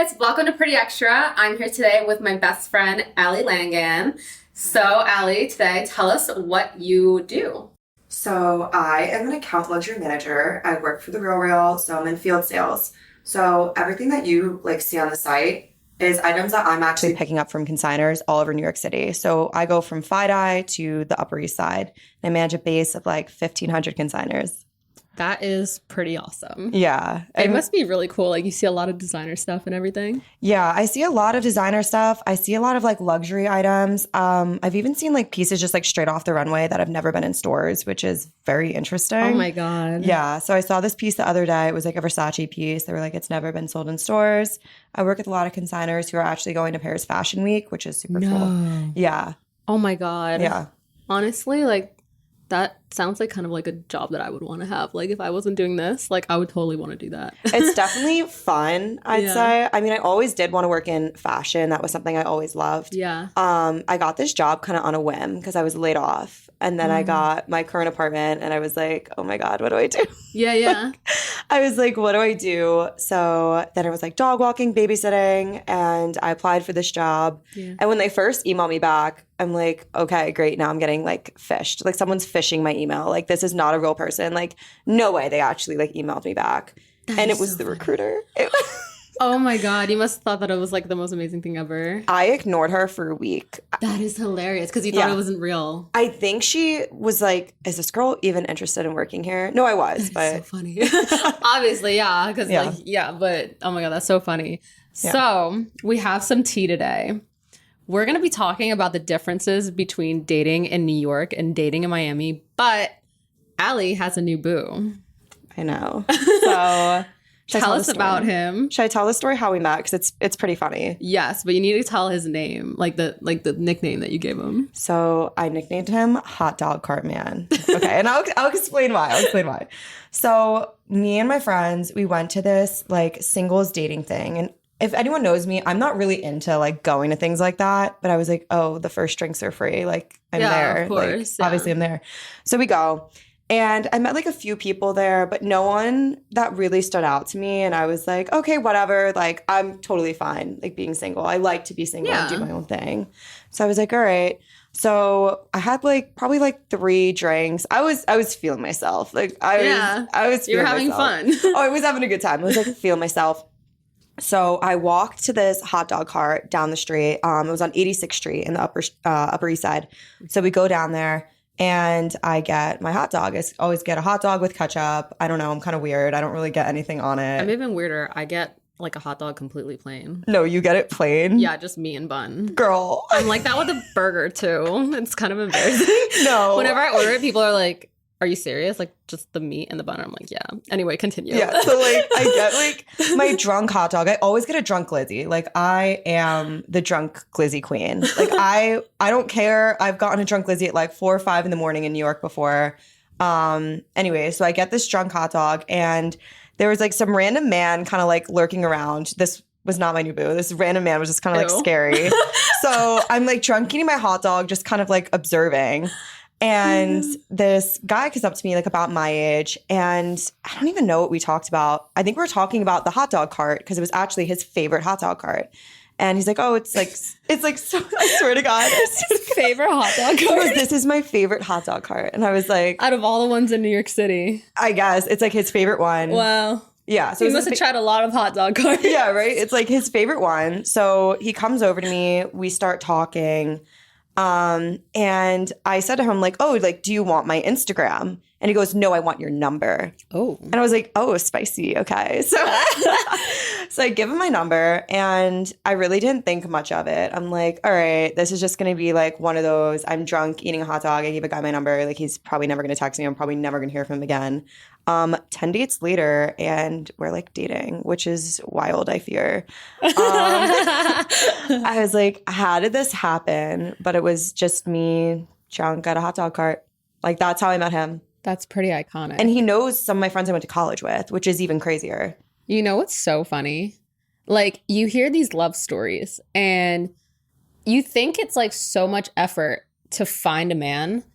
guys, welcome to Pretty Extra. I'm here today with my best friend, Ally Langan. So, Ally, today, tell us what you do. So I am an account luxury manager. I work for The RealReal, so I'm in field sales. So everything that you see on the site is items that I'm actually picking up from consigners all over New York City. So I go from FiDi to the Upper East Side. And I manage a base of 1,500 consigners. That is pretty awesome. Yeah. It must be really cool. Like, you see a lot of designer stuff and everything. Yeah, I see a lot of designer stuff. I see a lot of luxury items. I've even seen pieces just straight off the runway that have never been in stores, which is very interesting. Oh my God. Yeah. So I saw this piece the other day. It was a Versace piece. They were it's never been sold in stores. I work with a lot of consigners who are actually going to Paris Fashion Week, which is super cool. Yeah. Oh my God. Yeah. Honestly, that sounds kind of a job that I would want to have. If I wasn't doing this, I would totally want to do that. It's definitely fun, I'd say. I mean, I always did want to work in fashion. That was something I always loved. Yeah. I got this job kind of on a whim because I was laid off. And then I got my current apartment and I was like, oh my God, what do I do? Yeah. I was like, what do I do? So then I was dog walking, babysitting, and I applied for this job. Yeah. And when they first emailed me back, I'm like, okay, great. Now I'm getting fished. Someone's phishing my email. This is not a real person. No way they actually emailed me back. And it was the recruiter. Oh my God. You must have thought that it was the most amazing thing ever. I ignored her for a week. That is hilarious because you thought it wasn't real. I think she was is this girl even interested in working here? No, I was. That's so funny. Obviously, yeah. Because but oh my God, that's so funny. Yeah. So we have some tea today. We're going to be talking about the differences between dating in New York and dating in Miami, but Ally has a new boo. I know. So tell us about him. Should I tell the story how we met? Because it's pretty funny. Yes, but you need to tell his name, the nickname that you gave him. So I nicknamed him Hot Dog Cart Man. Okay, and I'll explain why. So me and my friends, we went to this singles dating thing, and if anyone knows me, I'm not really into going to things like that. But I was like, oh, the first drinks are free. I'm there. Of course. Obviously, I'm there. So we go. And I met a few people there, but no one that really stood out to me. And I was like, okay, whatever. I'm totally fine being single. I like to be single and do my own thing. So I was like, all right. So I had probably 3 drinks. I was feeling myself. I was feeling You're having myself. fun. Oh, I was having a good time. I was feeling myself. So I walked to this hot dog cart down the street. It was on 86th Street in the Upper East Side. So we go down there and I get my hot dog. I always get a hot dog with ketchup. I don't know. I'm kind of weird. I don't really get anything on it. I'm even weirder. I get a hot dog completely plain. No, you get it plain? Yeah, just meat and bun. Girl. I'm like that with a burger too. It's kind of embarrassing. No. Whenever I order it, people are like, are you serious? Just the meat and the bun? I'm like, yeah. Anyway, continue. Yeah, so I get my drunk hot dog. I always get a drunk glizzy. I am the drunk glizzy queen. I don't care. I've gotten a drunk glizzy at 4 or 5 in the morning in New York before. Anyway, so I get this drunk hot dog and there was some random man kind of lurking around. This was not my new boo. This random man was just kind of scary. So I'm drunk eating my hot dog, just kind of observing. And this guy comes up to me about my age, and I don't even know what we talked about. I think we were talking about the hot dog cart because it was actually his favorite hot dog cart. And he's like, oh, it's so, I swear to God. His favorite hot dog cart? Goes, this is my favorite hot dog cart. And I was like. Out of all the ones in New York City. I guess. It's his favorite one. Wow. Yeah. So he must have tried a lot of hot dog carts. Yeah, right? It's his favorite one. So he comes over to me. We start talking. And I said to him, oh, do you want my Instagram? And he goes, no, I want your number. Oh. And I was like, oh, spicy. Okay. So, so I give him my number and I really didn't think much of it. I'm like, all right, this is just going to be one of those, I'm drunk eating a hot dog. I gave a guy my number. He's probably never going to text me. I'm probably never going to hear from him again. 10 dates later and we're dating, which is wild, I fear. I was like, how did this happen? But it was just me drunk at a hot dog cart. That's how I met him. That's pretty iconic. And he knows some of my friends I went to college with, which is even crazier. You know what's so funny? You hear these love stories and you think it's so much effort to find a man.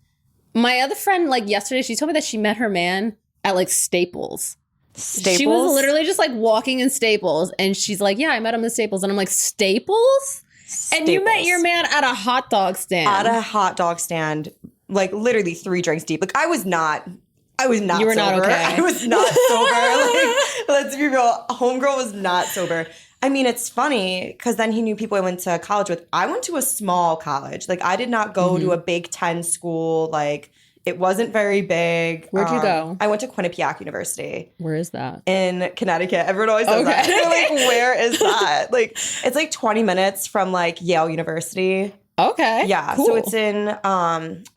My other friend, yesterday, she told me that she met her man at Staples. Staples? She was literally just like walking in Staples, and she's like, yeah, I met him in Staples. And I'm like, Staples? And you met your man at a hot dog stand. At a hot dog stand, like literally 3 drinks deep. Like I was not You were sober. not okay. I was not sober. Like, let's be real. Homegirl was not sober. I mean, it's funny because then he knew people I went to college with. I went to a small college. Like I did not go to a Big Ten school. Like it wasn't very big. Where'd you go? I went to Quinnipiac University. Where is that? In Connecticut. Everyone always says that. They're like, where is that? Like it's like 20 minutes from like Yale University. Okay. Yeah. Cool. So it's in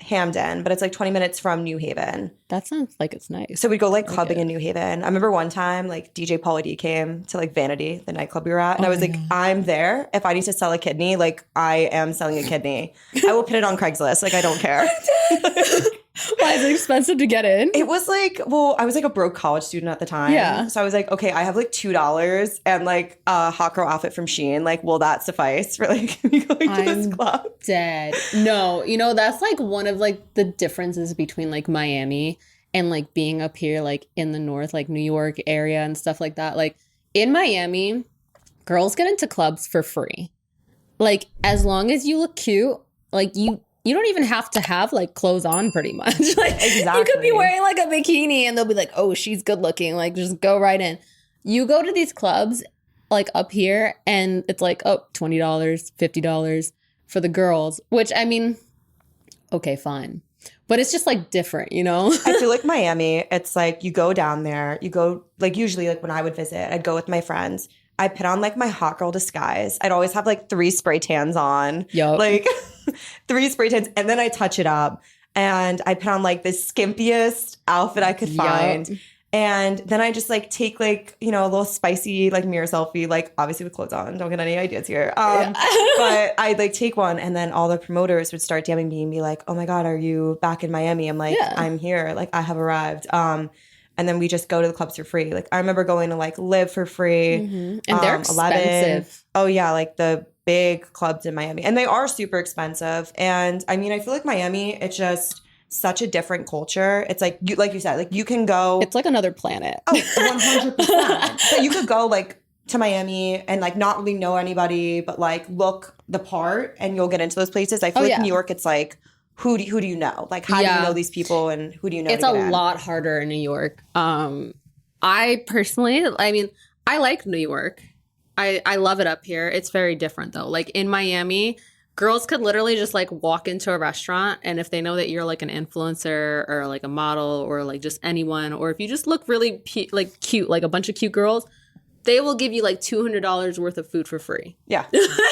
Hamden, but it's like 20 minutes from New Haven. That sounds like it's nice. So we'd go like clubbing in New Haven. I remember one time like DJ Pauly D came to like Vanity, the nightclub we were at. And I was like, I'm there. If I need to sell a kidney, like I am selling a kidney. I will put it on Craigslist. Like I don't care. Why is it expensive to get in? It was like, well, I was like a broke college student at the time. Yeah. So I was like, okay, I have like $2 and like a hot girl outfit from Shein. Like, will that suffice for like me going to this club? Dead. No, that's like one of like the differences between like Miami and like being up here like in the north, like New York area and stuff like that. Like in Miami, girls get into clubs for free. Like as long as you look cute, like you don't even have to have like clothes on pretty much. Like Exactly. you could be wearing like a bikini and they'll be like, oh, she's good looking. Like just go right in. You go to these clubs like up here and it's like, oh, $20, $50 for the girls, which I mean, okay, fine. But it's just like different, I feel like Miami, it's like you go down there, you go like usually like when I would visit, I'd go with my friends. I put on like my hot girl disguise. I'd always have like 3 spray tans on. Yup. Like 3 spray tans. And then I touch it up. And I put on like the skimpiest outfit I could find. Yup. And then I just like take like, a little spicy like mirror selfie, like obviously with clothes on. Don't get any ideas here. But I'd like take one and then all the promoters would start DMing me and be like, oh my God, are you back in Miami? I'm like, I'm here. Like I have arrived. And then we just go to the clubs for free. Like I remember going to like Live for free. Mm-hmm. And they're 11. expensive. Oh yeah, like the big clubs in Miami. And they are super expensive. And I mean, I feel like Miami, it's just such a different culture. It's like you said, like you can go. It's like another planet. Oh, 100%. So you could go like to Miami and like not really know anybody, but like look the part and you'll get into those places. I feel like New York, it's like, who do you know? Like, how do you know these people and who do you know? It's a lot harder in New York. I personally, I mean, I like New York. I love it up here. It's very different though. Like in Miami, girls could literally just like walk into a restaurant and if they know that you're like an influencer or like a model or like just anyone, or if you just look really like cute, like a bunch of cute girls, they will give you like $200 worth of food for free. Yeah.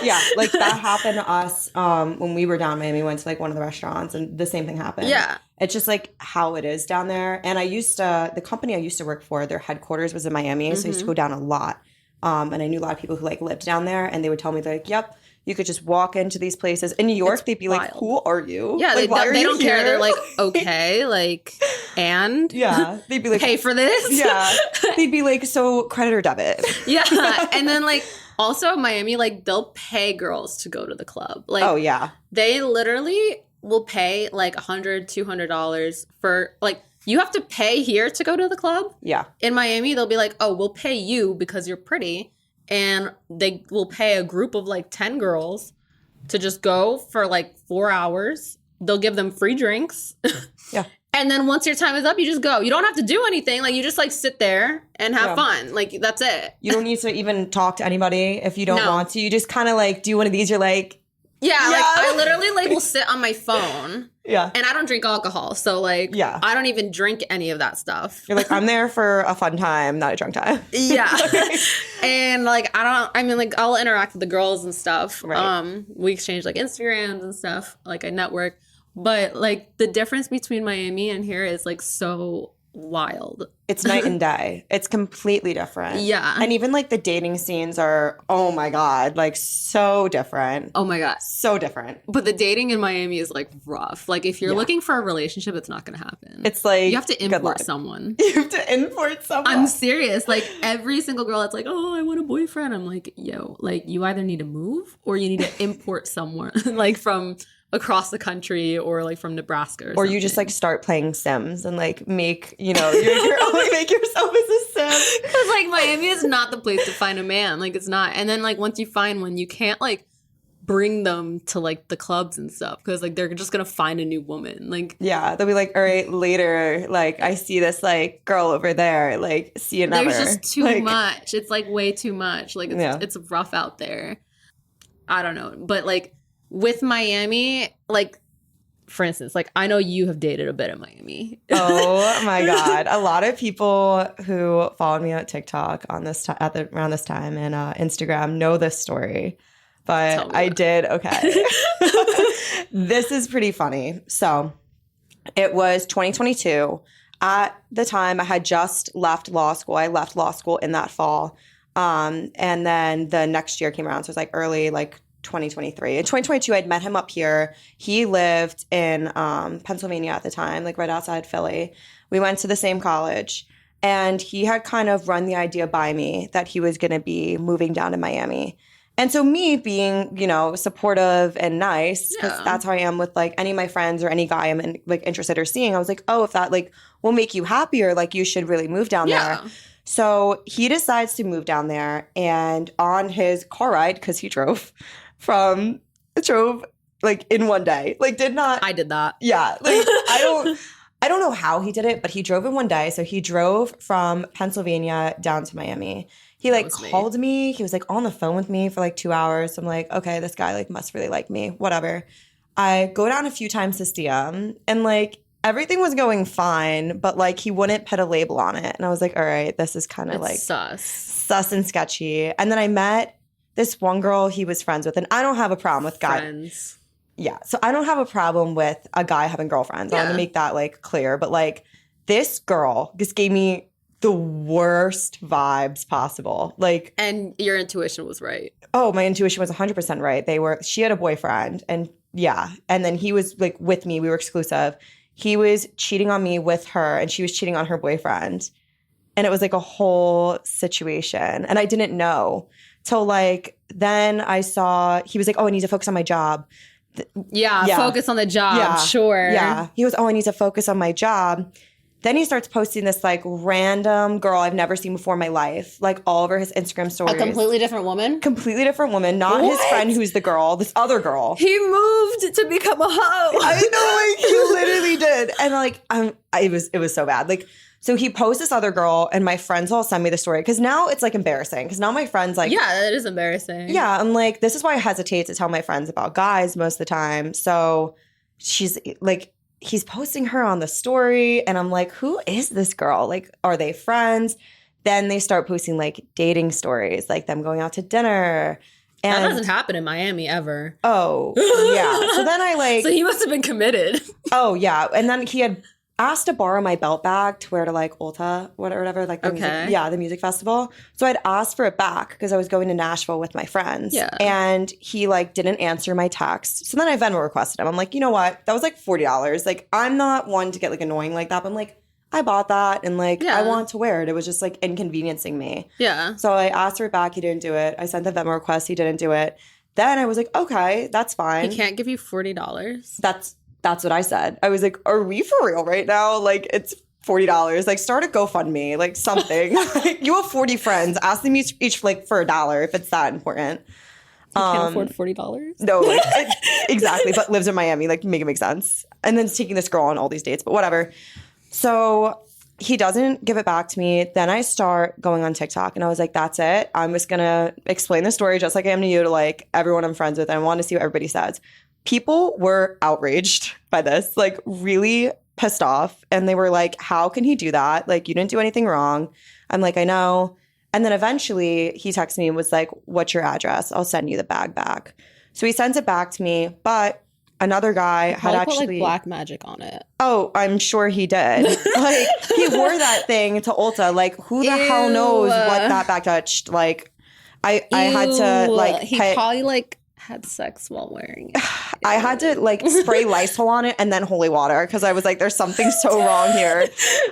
Yeah. Like that happened to us when we were down in Miami. We went to like one of the restaurants and the same thing happened. Yeah. It's just like how it is down there. And the company I used to work for, their headquarters was in Miami. So I used to go down a lot. And I knew a lot of people who like lived down there and they would tell me like, yep, you could just walk into these places. In New York, they'd be like, who are you? Yeah, like, they don't care. They're like, okay, like, and? Yeah. They'd be like, pay for this? Yeah. They'd be like, so credit or debit? Yeah. And then like, also Miami, like they'll pay girls to go to the club. Like, oh, yeah. They literally will pay like $100, $200 for like, you have to pay here to go to the club. Yeah. In Miami, they'll be like, oh, we'll pay you because you're pretty. And they will pay a group of like 10 girls to just go for like 4 hours. They'll give them free drinks. Yeah. And then once your time is up, you just go. You don't have to do anything. Like you just like sit there and have fun. Like that's it. You don't need to even talk to anybody if you don't want to. You just kind of like do one of these. You're like, yeah, like I literally like will sit on my phone. Yeah. And I don't drink alcohol. So like I don't even drink any of that stuff. You're like, I'm there for a fun time, not a drunk time. Yeah. And like I'll interact with the girls and stuff. Right. We exchange like Instagrams and stuff. Like I network. But like the difference between Miami and here is like so wild. It's night and day. It's completely different. Yeah. And even like the dating scenes are, oh my God, like so different. Oh my God. So different. But the dating in Miami is like rough. Like if you're looking for a relationship, it's not going to happen. It's like you have to import someone. You have to import someone. I'm serious. Like every single girl that's like, oh, I want a boyfriend. I'm like, yo, like you either need to move or you need to import someone like from across the country or like from Nebraska or you just like start playing Sims and like make, you know, you make yourself as a Sim. Because like Miami is not the place to find a man. Like it's not. And then like once you find one, you can't like bring them to like the clubs and stuff because like they're just gonna find a new woman. Like yeah, they'll be like, all right, later, like I see this like girl over there, like see you never. There's just too much. It's like way too much. Like it's rough out there. I don't know, but like with Miami, like for instance, like I know you have dated a bit in Miami. Oh my god, a lot of people who followed me on TikTok on this around this time and Instagram know this story. But I did. Okay. This is pretty funny. So it was 2022. At the time, I had just left law school. I left law school in that fall. And then the next year came around. So it was like early, like 2023. In 2022, I'd met him up here. He lived in Pennsylvania at the time, like right outside Philly. We went to the same college. And he had kind of run the idea by me that he was going to be moving down to Miami. And so me being, you know, supportive and nice, because that's how I am with like any of my friends or any guy I'm like interested or seeing, I was like, oh, if that like will make you happier, like you should really move down there. So he decides to move down there, and on his car ride, because he drove like in one day, like I did that. Yeah. Like I don't know how he did it, but he drove in one day. So he drove from Pennsylvania down to Miami. He like called me. He was like on the phone with me for like 2 hours. I'm like, okay, this guy like must really like me. Whatever. I go down a few times to see him, and like everything was going fine, but like he wouldn't put a label on it. And I was like, all right, this is kind of like sus and sketchy. And then I met this one girl he was friends with, and I don't have a problem with guys. Friends. Yeah. So I don't have a problem with a guy having girlfriends. I want to make that like clear. But like this girl just gave me the worst vibes possible. Like, and your intuition was right. Oh, my intuition was 100% right. She had a boyfriend, and and then he was like with me. We were exclusive. He was cheating on me with her, and she was cheating on her boyfriend. And it was like a whole situation. And I didn't know till like then I saw he was like, oh, I need to focus on my job. Focus on the job, sure. Yeah. He was, oh, I need to focus on my job. Then he starts posting this like random girl I've never seen before in my life, like all over his Instagram stories. A completely different woman? Completely different woman, not his friend who's the girl, this other girl. He moved to become a hoe. I know, like he literally did. And like it was so bad. Like so he posts this other girl, and my friends all send me the story because now it's like embarrassing. Because now my friends like that is embarrassing. Yeah, I'm like, this is why I hesitate to tell my friends about guys most of the time. So she's like, he's posting her on the story, and I'm like, who is this girl? Like, are they friends? Then they start posting like dating stories, like them going out to dinner. And that doesn't happen in Miami ever. Oh, yeah. So then I like. So he must have been committed. Oh, yeah. And then he had asked to borrow my belt bag to wear to like Ulta, whatever, like the music festival. So I'd asked for it back because I was going to Nashville with my friends. Yeah. And he like didn't answer my text. So then I Venmo requested him. I'm like, you know what? That was like $40. Like I'm not one to get like annoying like that. But I'm like, I bought that and like I want to wear it. It was just like inconveniencing me. Yeah. So I asked for it back. He didn't do it. I sent the Venmo request. He didn't do it. Then I was like, okay, that's fine. He can't give you $40. That's what I said. I was like, are we for real right now? Like, it's $40. Like, start a GoFundMe, like something. Like, you have 40 friends. Ask them each like for $1 if it's that important. You can't afford $40? No, like, exactly. But lives in Miami. Like, make it make sense. And then taking this girl on all these dates, but whatever. So he doesn't give it back to me. Then I start going on TikTok, and I was like, that's it. I'm just going to explain the story just like I am to you to like everyone I'm friends with. And I want to see what everybody says. People were outraged by this, like really pissed off. And they were like, how can he do that? Like, you didn't do anything wrong. I'm like, I know. And then eventually he texted me and was like, what's your address? I'll send you the bag back. So he sends it back to me. But another guy had actually put like black magic on it. Oh, I'm sure he did. Like he wore that thing to Ulta. Like who the hell knows what that bag touched? Like I had to like he probably like had sex while wearing it. I had to like spray Lysol on it and then holy water because I was like, there's something so wrong here.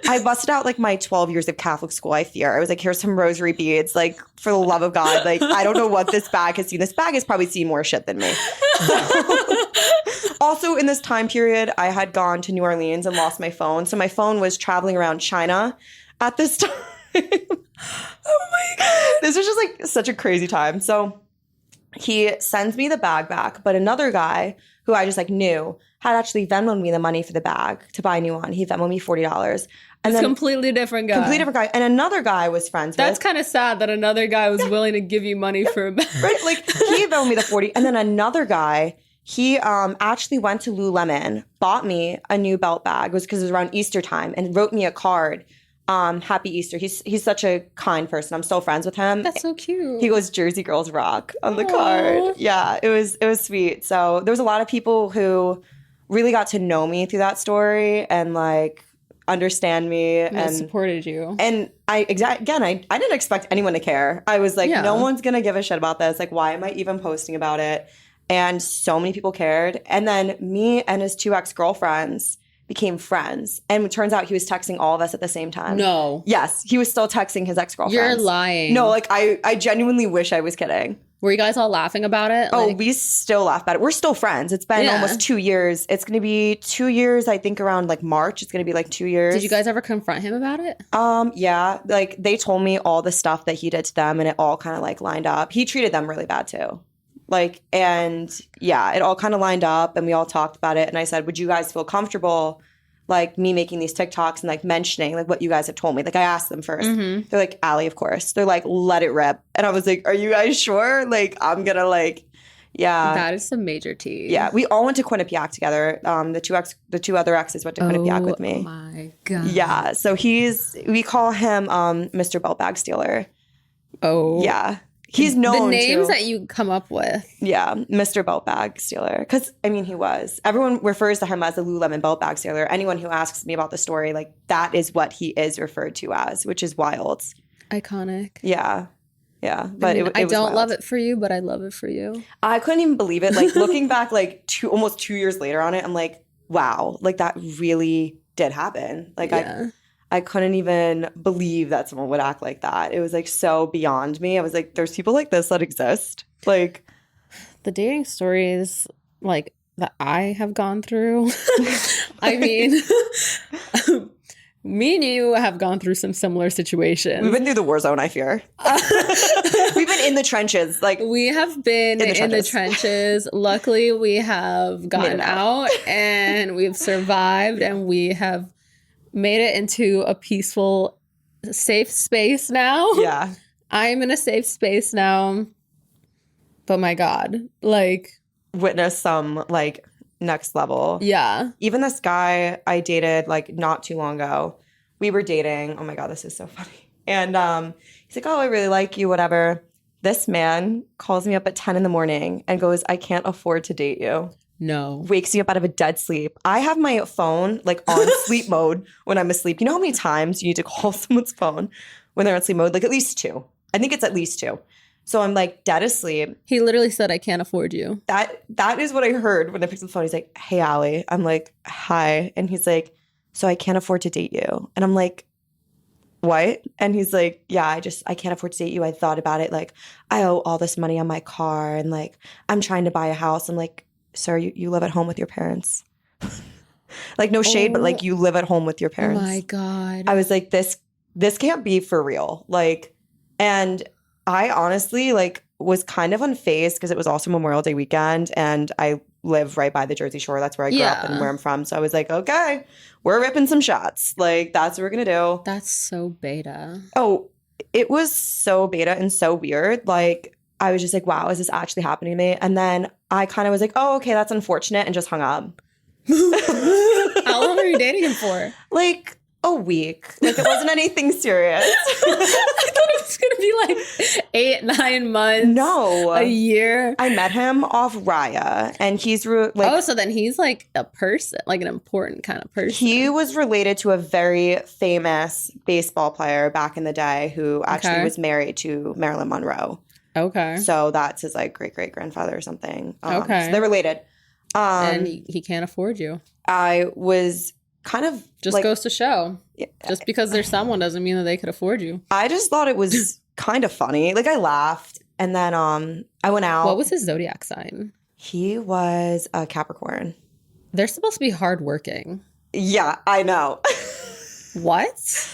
I busted out like my 12 years of Catholic school, I fear. I was like, here's some rosary beads. Like, for the love of God, like, I don't know what this bag has seen. This bag has probably seen more shit than me. So, Also, in this time period, I had gone to New Orleans and lost my phone. So my phone was traveling around China at this time. Oh my God. This was just like such a crazy time. So he sends me the bag back, but another guy who I just like knew had actually Venmoed me the money for the bag to buy a new one. He Venmoed me $40. And then completely different guy. Completely different guy. And another guy I was friends That's with. kind of sad that another guy was willing to give you money for a bag. Right? Like he Venmoed me the 40. And then another guy, he actually went to Lululemon, bought me a new belt bag. It was because it was around Easter time, and wrote me a card. Happy Easter. He's such a kind person. I'm still friends with him. That's so cute. He goes Jersey Girls Rock on the card. Yeah, it was sweet. So there was a lot of people who really got to know me through that story and like understand me and supported you. And I didn't expect anyone to care. I was like, no one's gonna give a shit about this. Like, why am I even posting about it? And so many people cared. And then me and his 2 ex-girlfriends became friends. And it turns out he was texting all of us at the same time. No. Yes, he was still texting his ex-girlfriends. You're lying. No, like I genuinely wish I was kidding. Were you guys all laughing about it? Oh, we still laugh about it. We're still friends. It's been almost 2 years. It's going to be 2 years, I think, around like March. It's going to be like 2 years. Did you guys ever confront him about it? Yeah. Like they told me all the stuff that he did to them, and it all kind of like lined up. He treated them really bad too. Like, and yeah, it all kind of lined up, and we all talked about it. And I said, would you guys feel comfortable like me making these TikToks and like mentioning like what you guys have told me? Like I asked them first. Mm-hmm. They're like, Ally, of course. They're like, let it rip. And I was like, are you guys sure? Like, I'm gonna like, yeah. That is some major tea. Yeah. We all went to Quinnipiac together. The two other exes went to Quinnipiac with me. Oh my God. Yeah. So we call him Mr. Belt Bag Stealer. Oh. Yeah. He's known the names to, that you come up with. Yeah, Mr. Belt Bag Stealer. Because, I mean, he was. Everyone refers to him as the Lululemon Belt Bag Stealer. Anyone who asks me about the story, like, that is what he is referred to as, which is wild. Iconic. Yeah. Yeah. But I mean, I don't wild. love it for you, but I love it for you. I couldn't even believe it. Like, looking back, like, almost 2 years later on it, I'm like, wow. Like, that really did happen. Like, yeah. I couldn't even believe that someone would act like that. It was like so beyond me. I was like, there's people like this that exist. Like the dating stories like that I have gone through. I mean, me and you have gone through some similar situations. We've been through the war zone, I fear. We've been in the trenches. Like we have been in the trenches. Luckily, we have gotten out and we've survived, and we have made it into a peaceful, safe space now. Yeah. I'm in a safe space now. But my God, like. Witness some, like, next level. Yeah. Even this guy I dated, like, not too long ago. We were dating. Oh, my God, this is so funny. And he's like, oh, I really like you, whatever. This man calls me up at 10 in the morning and goes, I can't afford to date you. No. Wakes me up out of a dead sleep. I have my phone like on sleep mode when I'm asleep. You know how many times you need to call someone's phone when they're on sleep mode? Like at least 2. I think it's at least 2. So I'm like dead asleep. He literally said, I can't afford you. That is what I heard when I picked up the phone. He's like, hey, Ally. I'm like, hi. And he's like, so I can't afford to date you. And I'm like, what? And he's like, yeah, I can't afford to date you. I thought about it. Like I owe all this money on my car and like I'm trying to buy a house. I'm like, sir, you live at home with your parents. Like no shade, but like you live at home with your parents. Oh my God. I was like, this can't be for real. Like, and I honestly like was kind of unfazed because it was also Memorial Day weekend and I live right by the Jersey Shore. That's where I grew up and where I'm from. So I was like, okay, we're ripping some shots. Like that's what we're going to do. That's so beta. Oh, it was so beta and so weird. Like I was just like, wow, is this actually happening to me? And then I kind of was like, oh, okay, that's unfortunate, and just hung up. How long were you dating him for? Like a week. Like it wasn't anything serious. I thought it was going to be like 8-9 months. No. A year. I met him off Raya, and he's like. Oh, so then he's like a person, like an important kind of person. He was related to a very famous baseball player back in the day who actually was married to Marilyn Monroe. Okay. So that's his like great-great-grandfather or something. Okay. So they're related. And he can't afford you. I was kind of just like, goes to show. Yeah. Just because there's someone doesn't mean that they could afford you. I just thought it was kind of funny. Like I laughed, and then I went out. What was his zodiac sign? He was a Capricorn. They're supposed to be hardworking. Yeah, I know. What?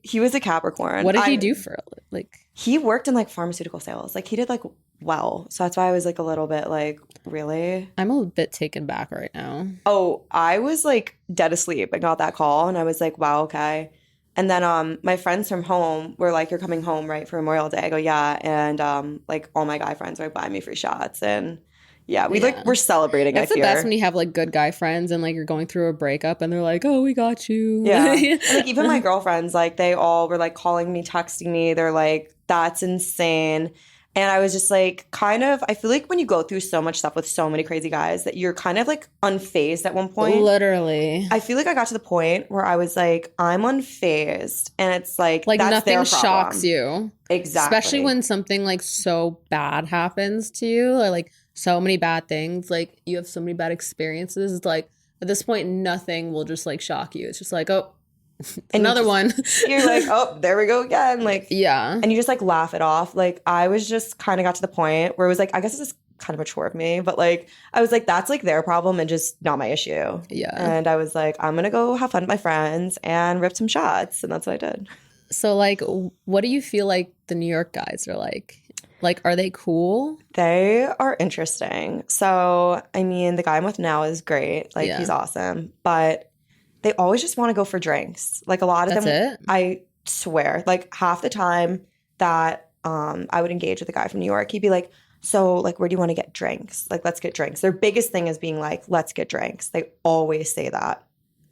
He was a Capricorn. What did he do for like? He worked in like pharmaceutical sales. Like he did like well. So that's why I was like a little bit like, really? I'm a bit taken back right now. Oh, I was like dead asleep. I got that call and I was like, wow, okay. And then my friends from home were like, you're coming home, right, for Memorial Day? I go, yeah. And like all my guy friends were like buying me free shots. And yeah, like we're celebrating. It's the best when you have like good guy friends and like you're going through a breakup and they're like, oh, we got you. Yeah. And, like even my girlfriends, like they all were like calling me, texting me. They're like, that's insane. And I was just like, kind of, I feel like when you go through so much stuff with so many crazy guys that you're kind of like unfazed at one point. Literally. I feel like I got to the point where I was like, I'm unfazed. And it's like that's nothing their shocks you. Exactly. Especially when something like so bad happens to you, or like so many bad things, like you have so many bad experiences. It's like at this point, nothing will just like shock you. It's just like, oh, another one. You're like, oh, there we go again. Like, yeah. And you just like laugh it off. Like, I was just kind of got to the point where it was like, I guess this is kind of mature of me, but like, I was like, that's like their problem and just not my issue. Yeah. And I was like, I'm going to go have fun with my friends and rip some shots. And that's what I did. So, like, what do you feel like the New York guys are like? Like, are they cool? They are interesting. So, I mean, the guy I'm with now is great. Like, he's awesome. But they always just want to go for drinks. Like, a lot of them, it? I swear, like, half the time that I would engage with a guy from New York, he'd be like, so, like, where do you want to get drinks? Like, let's get drinks. Their biggest thing is being like, let's get drinks. They always say that.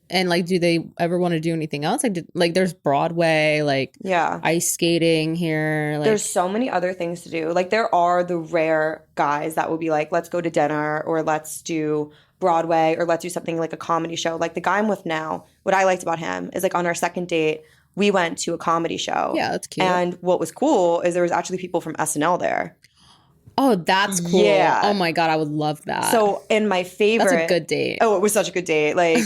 And like, do they ever want to do anything else? Like, there's Broadway, like ice skating here. Like, there's so many other things to do. Like, there are the rare guys that will be like, let's go to dinner or let's do Broadway or let's do something like a comedy show. Like the guy I'm with now, what I liked about him is like on our second date, we went to a comedy show. Yeah, that's cute. And what was cool is there was actually people from SNL there. Oh, that's cool. Yeah. Oh my God, I would love that. So in my favorite. That's a good date. Oh, it was such a good date. Like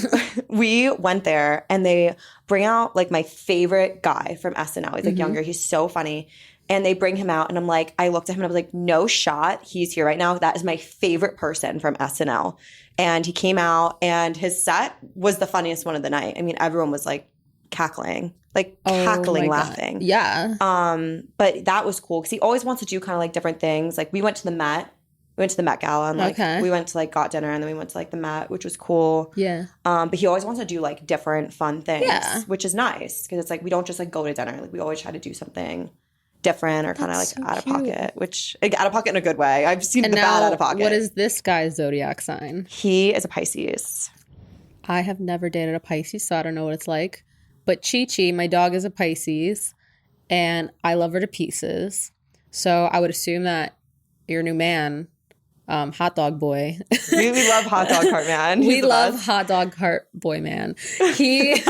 we went there and they bring out like my favorite guy from SNL. He's like younger. He's so funny. And they bring him out and I'm like, I looked at him and I was like, no shot. He's here right now. That is my favorite person from SNL. And he came out and his set was the funniest one of the night. I mean, everyone was like cackling. Laughing. Yeah. But that was cool because he always wants to do kind of like different things. Like we went to the Met. We went to the Met Gala and like we went to like got dinner and then we went to like the Met, which was cool. Yeah. But he always wants to do like different fun things, which is nice because it's like we don't just like go to dinner. Like we always try to do something different or kind of like so out of cute. pocket, which like, out of pocket in a good way. I've seen And the now, bad out of pocket. what is this guy's zodiac sign? He is a Pisces. I have never dated a Pisces, so I don't know what it's like. But Chi-Chi, my dog, is a Pisces, and I love her to pieces. So I would assume that your new man, hot dog boy. We love hot dog cart man. We love hot dog cart boy man. He,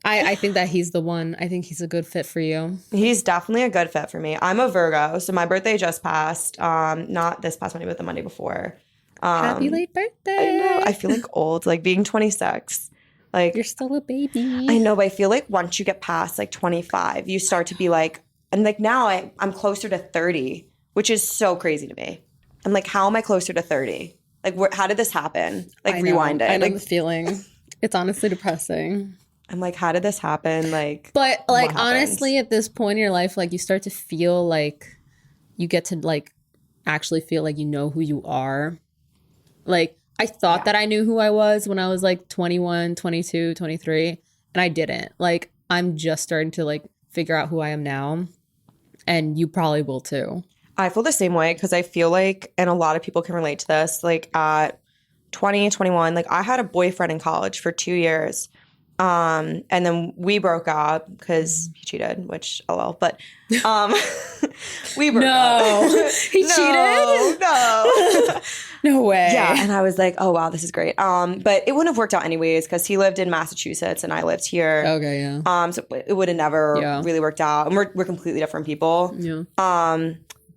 I think that he's the one. I think he's a good fit for you. He's definitely a good fit for me. I'm a Virgo, so my birthday just passed. Not this past Monday, but the Monday before. Happy late birthday. I know. I feel like old, like being 26. Like you're still a baby. I know, but I feel like once you get past like 25, you start to be like, and like now I'm closer to 30, which is so crazy to me. I'm like, how am I closer to 30? Like, how did this happen? Like, rewind it. I know like, the feeling. It's honestly depressing. I'm like, how did this happen? Like, but like honestly, at this point in your life, like you start to feel like you get to like actually feel like you know who you are. Like, I thought that I knew who I was when I was like 21, 22, 23, and I didn't. Like, I'm just starting to like figure out who I am now, and you probably will too. I feel the same way because I feel like, and a lot of people can relate to this, like at 20, 21, like I had a boyfriend in college for 2 years. And then we broke up because he cheated, which, oh well, but we broke up. He cheated? No. No way. Yeah, and I was like, oh wow, this is great. But it wouldn't have worked out anyways because he lived in Massachusetts and I lived here. Okay, yeah. So it would have never really worked out. And we're completely different people. Yeah.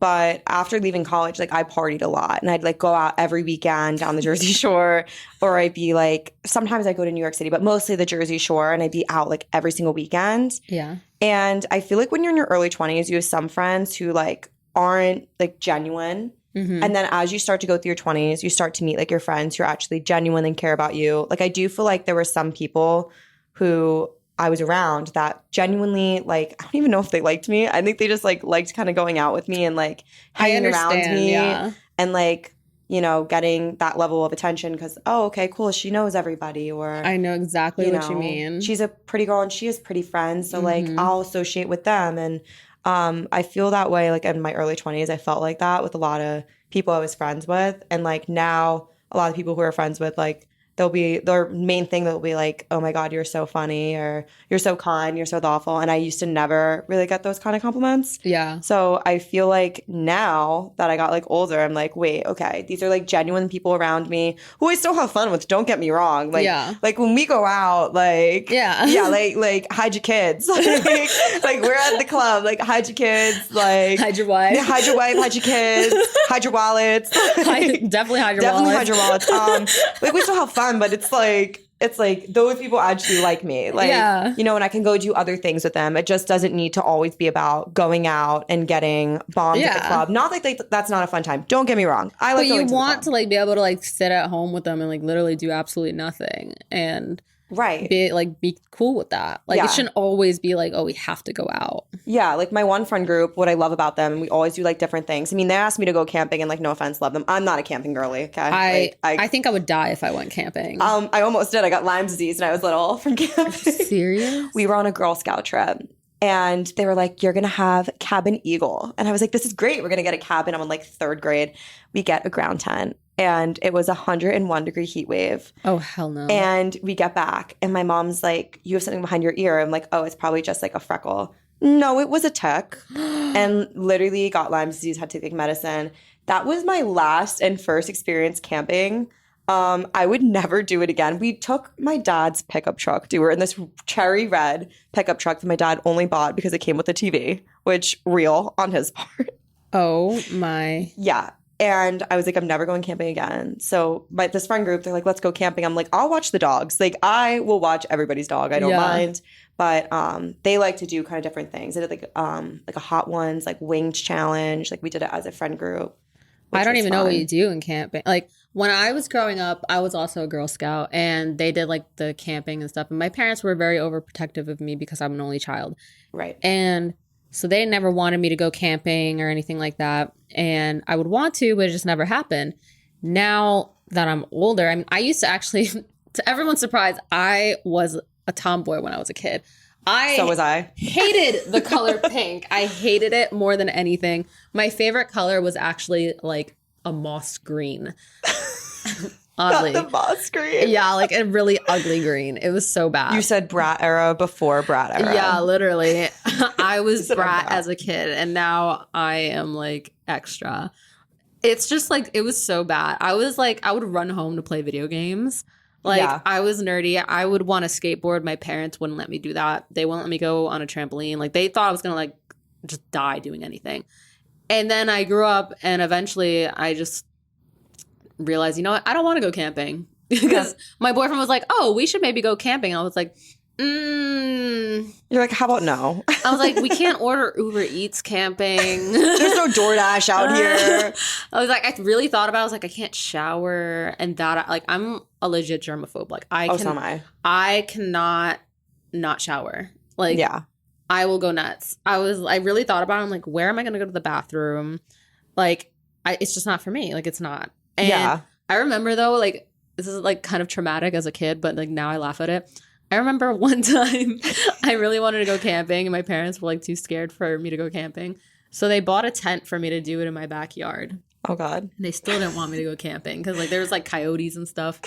But after leaving college, like I partied a lot and I'd like go out every weekend down the Jersey Shore, or I'd be like, sometimes I go to New York City, but mostly the Jersey Shore, and I'd be out like every single weekend. Yeah. And I feel like when you're in your early 20s, you have some friends who like aren't like genuine. Mhm. And then as you start to go through your 20s, you start to meet like your friends who actually genuine and care about you. Like I do feel like there were some people who I was around that genuinely, like, I don't even know if they liked me. I think they just like liked kind of going out with me and like hanging around me and like, you know, getting that level of attention because, oh, okay, cool. She knows everybody. Or I know exactly what you mean. She's a pretty girl and she has pretty friends. So like Mhm. I'll associate with them. And I feel that way like in my early 20s. I felt like that with a lot of people I was friends with. And like now a lot of people who are friends with, like their main thing that will be like, oh my God, you're so funny, or you're so kind, you're so thoughtful. And I used to never really get those kind of compliments. Yeah. So I feel like now that I got like older, I'm like, wait, okay, these are like genuine people around me who I still have fun with. Don't get me wrong. Like, like when we go out, like, like hide your kids. like we're at the club, like hide your kids, like hide your wife, hide your kids, hide your wallets. Definitely hide your wallets. Like we still have fun. But it's like those people actually like me. Like, you know, and I can go do other things with them. It just doesn't need to always be about going out and getting bombed at the club. Not like that's not a fun time. Don't get me wrong. I like going to the club. But you want to like be able to like sit at home with them and like literally do absolutely nothing and be cool with that. Like it shouldn't always be like, oh, we have to go out. Yeah, like my one friend group, what I love about them, we always do like different things. I mean, they asked me to go camping and like no offense, love them. I'm not a camping girly, okay? I think I would die if I went camping. I almost did. I got Lyme disease when I was little from camping. Serious? We were on a Girl Scout trip. And they were like, you're going to have Cabin Eagle. And I was like, this is great. We're going to get a cabin. I'm in like 3rd grade. We get a ground tent. And it was 101-degree heat wave. Oh, hell no. And we get back. And my mom's like, you have something behind your ear. I'm like, oh, it's probably just like a freckle. No, it was a tick. And literally got Lyme disease, had to take medicine. That was my last and first experience camping. I would never do it again. We took my dad's pickup truck. We were in this cherry red pickup truck that my dad only bought because it came with a TV, which real on his part. Oh my. Yeah. And I was like, I'm never going camping again. So this friend group, they're like, let's go camping. I'm like, I'll watch the dogs. Like I will watch everybody's dog. I don't mind. But they like to do kind of different things. They did like a hot ones, like wings challenge. Like we did it as a friend group. I don't even know what you do in camping. Like when I was growing up, I was also a Girl Scout and they did like the camping and stuff. And my parents were very overprotective of me because I'm an only child. Right. And so they never wanted me to go camping or anything like that. And I would want to, but it just never happened. Now that I'm older, I mean, I used to actually, to everyone's surprise, I was a tomboy when I was a kid. So was I. Hated the color pink. I hated it more than anything. My favorite color was actually like a moss green. Oddly. Not the moss green. Yeah, like a really ugly green. It was so bad. You said brat era before brat era. Yeah, literally. I was brat as a kid and now I am like extra. It's just like, it was so bad. I was like, I would run home to play video games. Like, I was nerdy. I would want to skateboard. My parents wouldn't let me do that. They wouldn't let me go on a trampoline. Like, they thought I was going to, like, just die doing anything. And then I grew up, and eventually I just realized, you know what? I don't want to go camping. Because my boyfriend was like, oh, we should maybe go camping. And I was like, You're like, how about no? I was like, we can't order Uber Eats camping. There's no DoorDash out here. I was like, I really thought about it. I was like, I can't shower. And that, like, I'm a legit germaphobe. Like, so am I. I cannot not shower. Like, I will go nuts. I really thought about it. I'm like, where am I going to go to the bathroom? Like, it's just not for me. Like, it's not. And I remember, though, like, this is, like, kind of traumatic as a kid, but, like, now I laugh at it. I remember one time I really wanted to go camping and my parents were like too scared for me to go camping. So they bought a tent for me to do it in my backyard. Oh, God. And they still didn't want me to go camping because like there was like coyotes and stuff.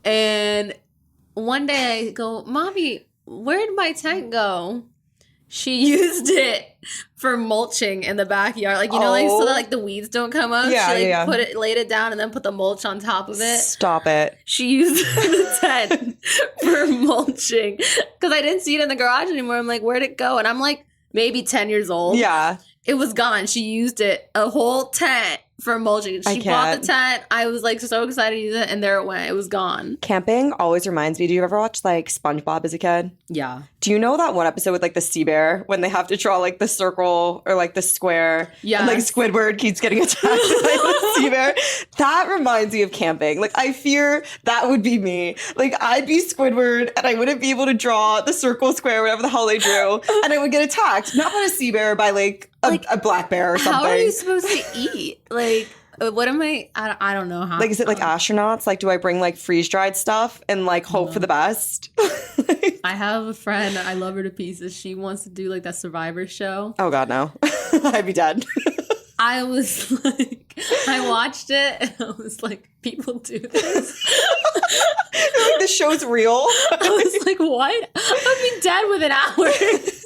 And one day I go, Mommy, where'd my tent go? She used it for mulching in the backyard. Like, you know, like so that like the weeds don't come up. Yeah, she like laid it down and then put the mulch on top of it. Stop it. She used the tent for mulching. Because I didn't see it in the garage anymore. I'm like, where'd it go? And I'm like maybe 10 years old. Yeah. it was gone. She used it, a whole tent for mulching. She bought the tent. I was like so excited to use it, and there it went. It was gone. Camping always reminds me. Do you ever watch like SpongeBob as a kid? Yeah. Do you know that one episode with like the sea bear when they have to draw like the circle or like the square? Yeah. And like Squidward keeps getting attacked by the sea bear. That reminds me of camping. Like I fear that would be me. Like I'd be Squidward and I wouldn't be able to draw the circle, square, whatever the hell they drew, and I would get attacked not by a sea bear, by like a black bear or something. How are you supposed to eat? Like, what am I don't know how. Like, is it like astronauts? Like, do I bring like freeze-dried stuff and like hope for the best? I have a friend, I love her to pieces. She wants to do like that Survivor show. Oh God, no. I'd be dead. I was like, I watched it and I was like, people do this. Like, this show's real. I was like, what? I'd be dead within hours.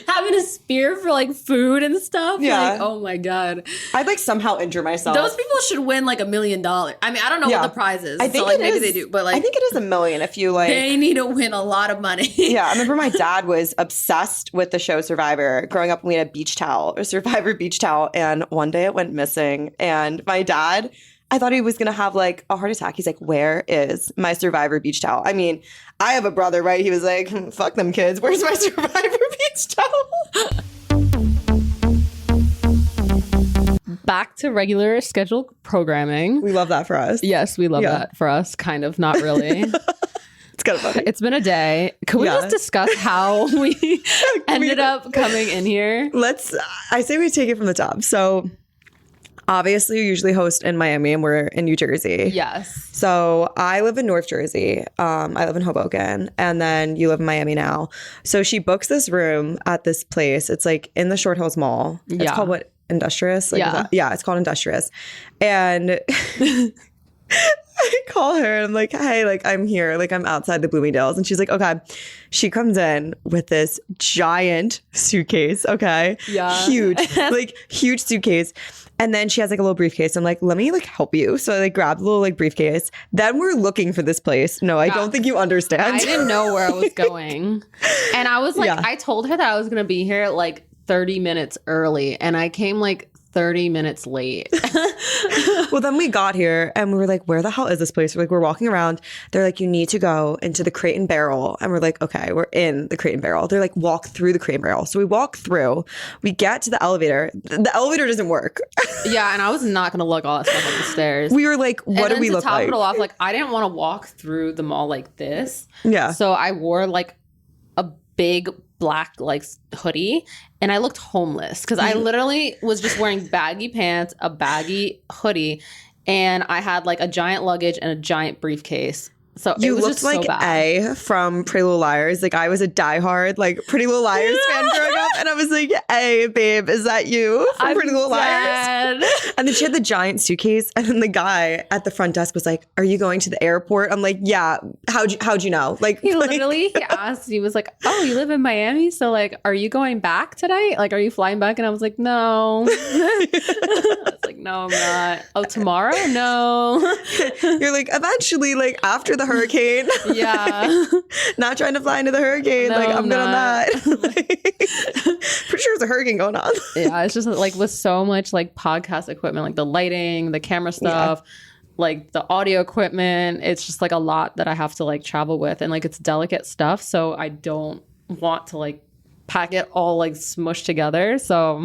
Having a spear for like food and stuff. Yeah. Like, oh my God. I'd like somehow injure myself. Those people should win like $1 million. I mean, I don't know what the prize is. I think so like maybe is, they do, but like I think it is $1 million if you like. They need to win a lot of money. Yeah, I remember my dad was obsessed with the show Survivor. Growing up, we had a beach towel, a Survivor beach towel, and one day it went missing. And my dad, I thought he was going to have like a heart attack. He's like, where is my Survivor beach towel? I mean, I have a brother, right? He was like, fuck them kids. Where's my Survivor beach towel? Back to regular scheduled programming. We love that for us. Yes, we love that for us. Kind of, not really. It's kind of funny. It's been a day. Can we just discuss how we ended up coming in here? I say we take it from the top. So obviously, you usually host in Miami and we're in New Jersey. Yes. So I live in North Jersey. I live in Hoboken. And then you live in Miami now. So she books this room at this place. It's like in the Short Hills Mall. It's called what? Industrious? Like, yeah, it's called Industrious. And I call her and I'm like, hey, like I'm here. Like I'm outside the Bloomingdale's. And she's like, okay. She comes in with this giant suitcase. Okay. Yeah. Huge suitcase. And then she has like a little briefcase. I'm like, let me like help you. So I like grabbed the little like briefcase. Then we're looking for this place. No, I don't think you understand. I didn't know where I was going. And I was like, I told her that I was going to be here like 30 minutes early. And I came like 30 minutes late. Well, then we got here and we were like, where the hell is this place? We're walking around. They're like, you need to go into the Crate and Barrel. And we're like, okay, we're in the Crate and Barrel. They're like, walk through the Crate and Barrel. So we walk through. We get to the elevator. The elevator doesn't work. Yeah, and I was not going to lug all that stuff up the stairs. We were like, what do we look like? To top it all off, like, I didn't want to walk through the mall like this. Yeah. So I wore like a big black like hoodie and I looked homeless because I literally was just wearing baggy pants, a baggy hoodie, and I had like a giant luggage and a giant briefcase. So you it was looked just like so bad. A from Pretty Little Liars. Like I was a diehard like Pretty Little Liars fan growing up, and I was like, "Hey, babe, is that you from Pretty Little Liars?" And then she had the giant suitcase, and then the guy at the front desk was like, "Are you going to the airport?" I'm like, "Yeah." How'd you know? Like he literally he asked. He was like, "Oh, you live in Miami, so like, are you going back today? Like, are you flying back?" And I was like, "No." I was like, "No, I'm not." "Oh, tomorrow? No." You're like, eventually, like after the hurricane. Yeah. Not trying to fly into the hurricane. No, like I'm good on that. Pretty sure there's a hurricane going on. Yeah, it's just like with so much like podcast equipment, like the lighting, the camera stuff, like the audio equipment. It's just like a lot that I have to like travel with, and like it's delicate stuff. So I don't want to like pack it all like smushed together. So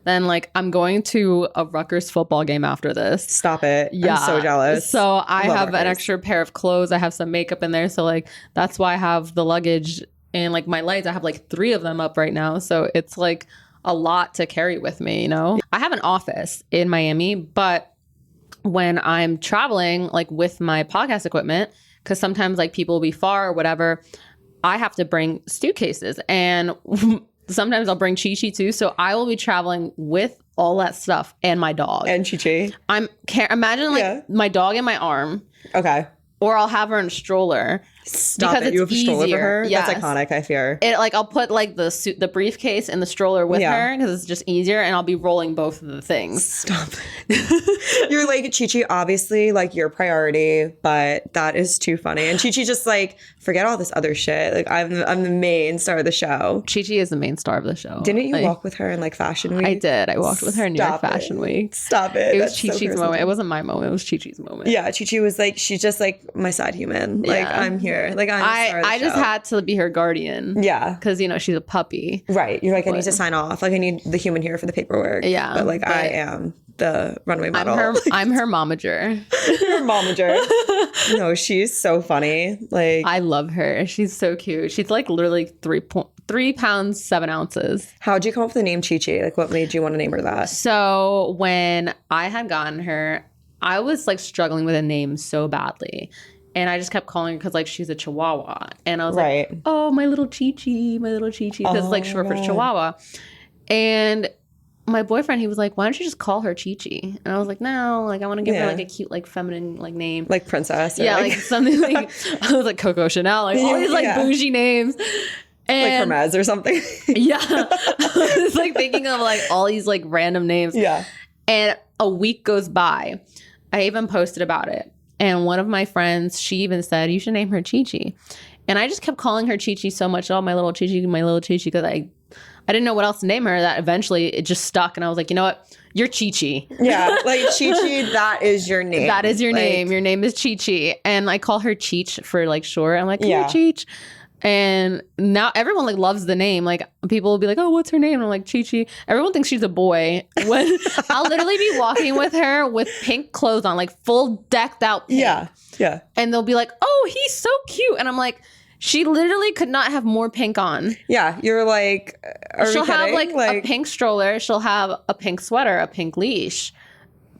then like I'm going to a Rutgers football game after this. Stop it. Yeah. I'm so jealous. So I have an extra pair of clothes. I have some makeup in there. So like that's why I have the luggage and like my lights. I have like 3 of them up right now. So it's like a lot to carry with me, you know? I have an office in Miami, but when I'm traveling like with my podcast equipment, because sometimes like people will be far or whatever, I have to bring suitcases, and sometimes I'll bring Chi-Chi too. So I will be traveling with all that stuff and my dog. And Chi-Chi? Imagine like my dog in my arm. Okay. Or I'll have her in a stroller. Stop because it. You have a it's stroller for easier. her? Yes. That's iconic, I fear. It like I'll put like the briefcase and the stroller with her because it's just easier, and I'll be rolling both of the things. Stop. You're like, Chi-Chi, obviously like your priority, but that is too funny. And Chi-Chi just like, forget all this other shit. Like I'm the main star of the show. Chi-Chi is the main star of the show. Didn't you walk with her in like Fashion Week? I did. I walked with her in New York Fashion Week. Stop it. It was Chi-Chi's moment. It wasn't my moment. It was Chi-Chi's moment. Yeah, Chi-Chi was like, she's just like my side human. Like I'm here. Like I'm the star of the I just show. had to be her guardian. Yeah. Because, she's a puppy. Right. You're like, I need to sign off. Like I need the human here for the paperwork. Yeah. But like I am the runway model. I'm her momager. Her momager. No, she's so funny. Like I love her. She's so cute. She's like literally 3 pounds 7 ounces. How'd you come up with the name Chi-Chi? Like what made you want to name her that? So when I had gotten her, I was like struggling with a name so badly. And I just kept calling her because like she's a Chihuahua. And I was like, oh, my little Chi-Chi, my little Chi-Chi. Because it's like short for Chihuahua. And my boyfriend, he was like, why don't you just call her Chi-Chi? And I was like, no, like I want to give her like a cute, like feminine like name. Like princess. Yeah, like something like, I was like Coco Chanel, like all these like bougie names. And, like Hermes or something. Yeah. I was like thinking of like all these like random names. Yeah. And a week goes by. I even posted about it. And one of my friends, she even said, you should name her Chi-Chi. And I just kept calling her Chi-Chi so much. Oh, my little Chi-Chi, my little Chi-Chi. Because I didn't know what else to name her. That eventually it just stuck. And I was like, you know what? You're Chi-Chi. Yeah. Like Chi-Chi, that is your name. That is your name. Your name is Chi-Chi. And I call her Cheech for like short. I'm like, yeah, Cheech. And now everyone like loves the name. Like people will be like, oh, what's her name? And I'm like, Chi-Chi. Everyone thinks she's a boy. When I'll literally be walking with her with pink clothes on, like full decked out pink. Yeah. Yeah. And they'll be like, oh, he's so cute. And I'm like, she literally could not have more pink on. Yeah. You're like, she'll have like a pink stroller. She'll have a pink sweater, a pink leash,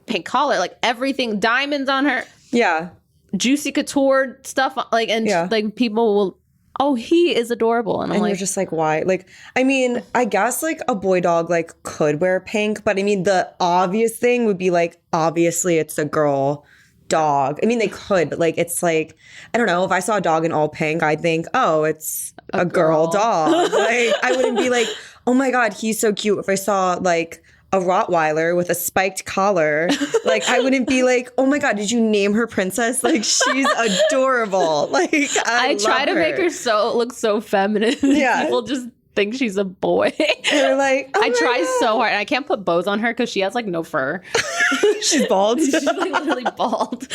pink collar, like everything, diamonds on her. Yeah. Juicy couture stuff. Like, and like people will, oh, he is adorable. And I'm like, you're just like, why? Like, I mean, I guess like a boy dog like could wear pink, but I mean, the obvious thing would be like, obviously it's a girl dog. I mean, they could, but like, it's like, I don't know. If I saw a dog in all pink, I'd think, oh, it's a girl dog. Like, I wouldn't be like, oh my God, he's so cute. If I saw like a Rottweiler with a spiked collar, like I wouldn't be like, oh my God, did you name her Princess? Like she's adorable. Like I try to make her look so feminine. Yeah. People just think she's a boy. They're like, oh I try so hard, and I can't put bows on her because she has like no fur. She's bald. She's like literally bald.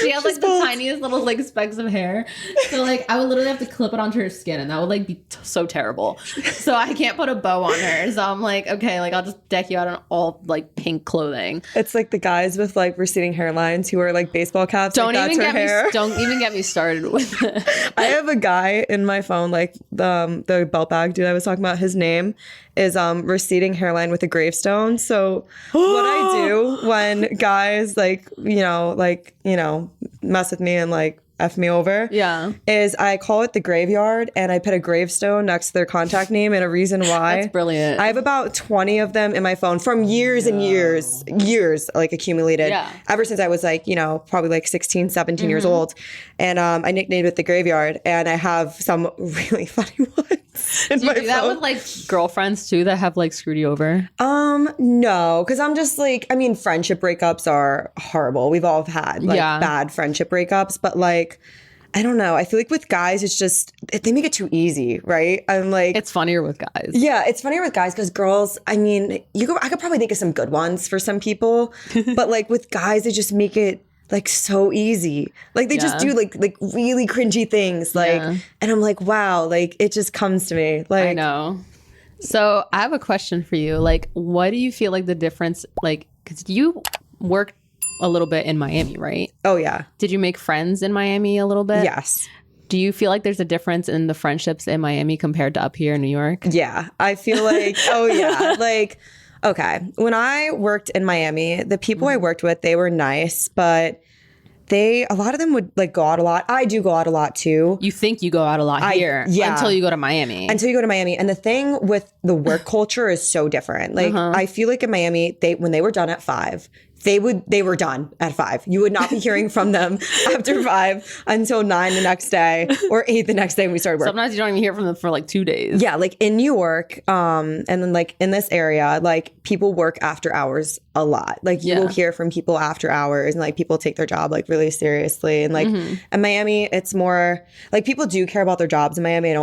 She has like the tiniest little like specks of hair. So like I would literally have to clip it onto her skin, and that would like be so terrible. So I can't put a bow on her. So I'm like, okay, like I'll just deck you out in all like pink clothing. It's like the guys with like receding hairlines who wear like baseball caps. Don't like, even hair. get me started with it. I have a guy in my phone, like the belt bag dude I was talking about. His name is receding hairline with a gravestone. So what I do when guys like mess with me and like F me over, is I call it the graveyard, and I put a gravestone next to their contact name and a reason why. That's brilliant. I have about 20 of them in my phone from years and years like accumulated ever since I was like, probably like 16, 17 years old. And I nicknamed it the graveyard, and I have some really funny ones in do my you do that phone. with like girlfriends too that have like screwed you over? No, because I'm just like, I mean, friendship breakups are horrible. We've all had like bad friendship breakups, but like, I don't know. I feel like with guys, it's just, they make it too easy, right? I'm like, it's funnier with guys. Yeah, it's funnier with guys because girls, I mean, I could probably think of some good ones for some people, but like with guys, they just make it like so easy. Like they just do like really cringy things. Like, and I'm like, wow, like it just comes to me. Like, I know. So I have a question for you. Like, what do you feel like the difference, like, because you worked a little bit in Miami, right? Oh, yeah. Did you make friends in Miami a little bit? Yes. Do you feel like there's a difference in the friendships in Miami compared to up here in New York? Yeah. I feel like, oh, yeah. Like, okay. When I worked in Miami, the people I worked with, they were nice, but a lot of them would like go out a lot. I do go out a lot too. You think you go out a lot here until you go to Miami. Until you go to Miami. And the thing with the work culture is so different. Like I feel like in Miami, when they were done at 5, they were done at 5. You would not be hearing from them after 5 until 9 the next day or 8 the next day when we started work. Sometimes you don't even hear from them for like 2 days. Yeah, like in New York, and then like in this area, like people work after hours a lot. Like you will hear from people after hours, and like people take their job like really seriously. And like in Miami, it's more like people do care about their jobs. In Miami,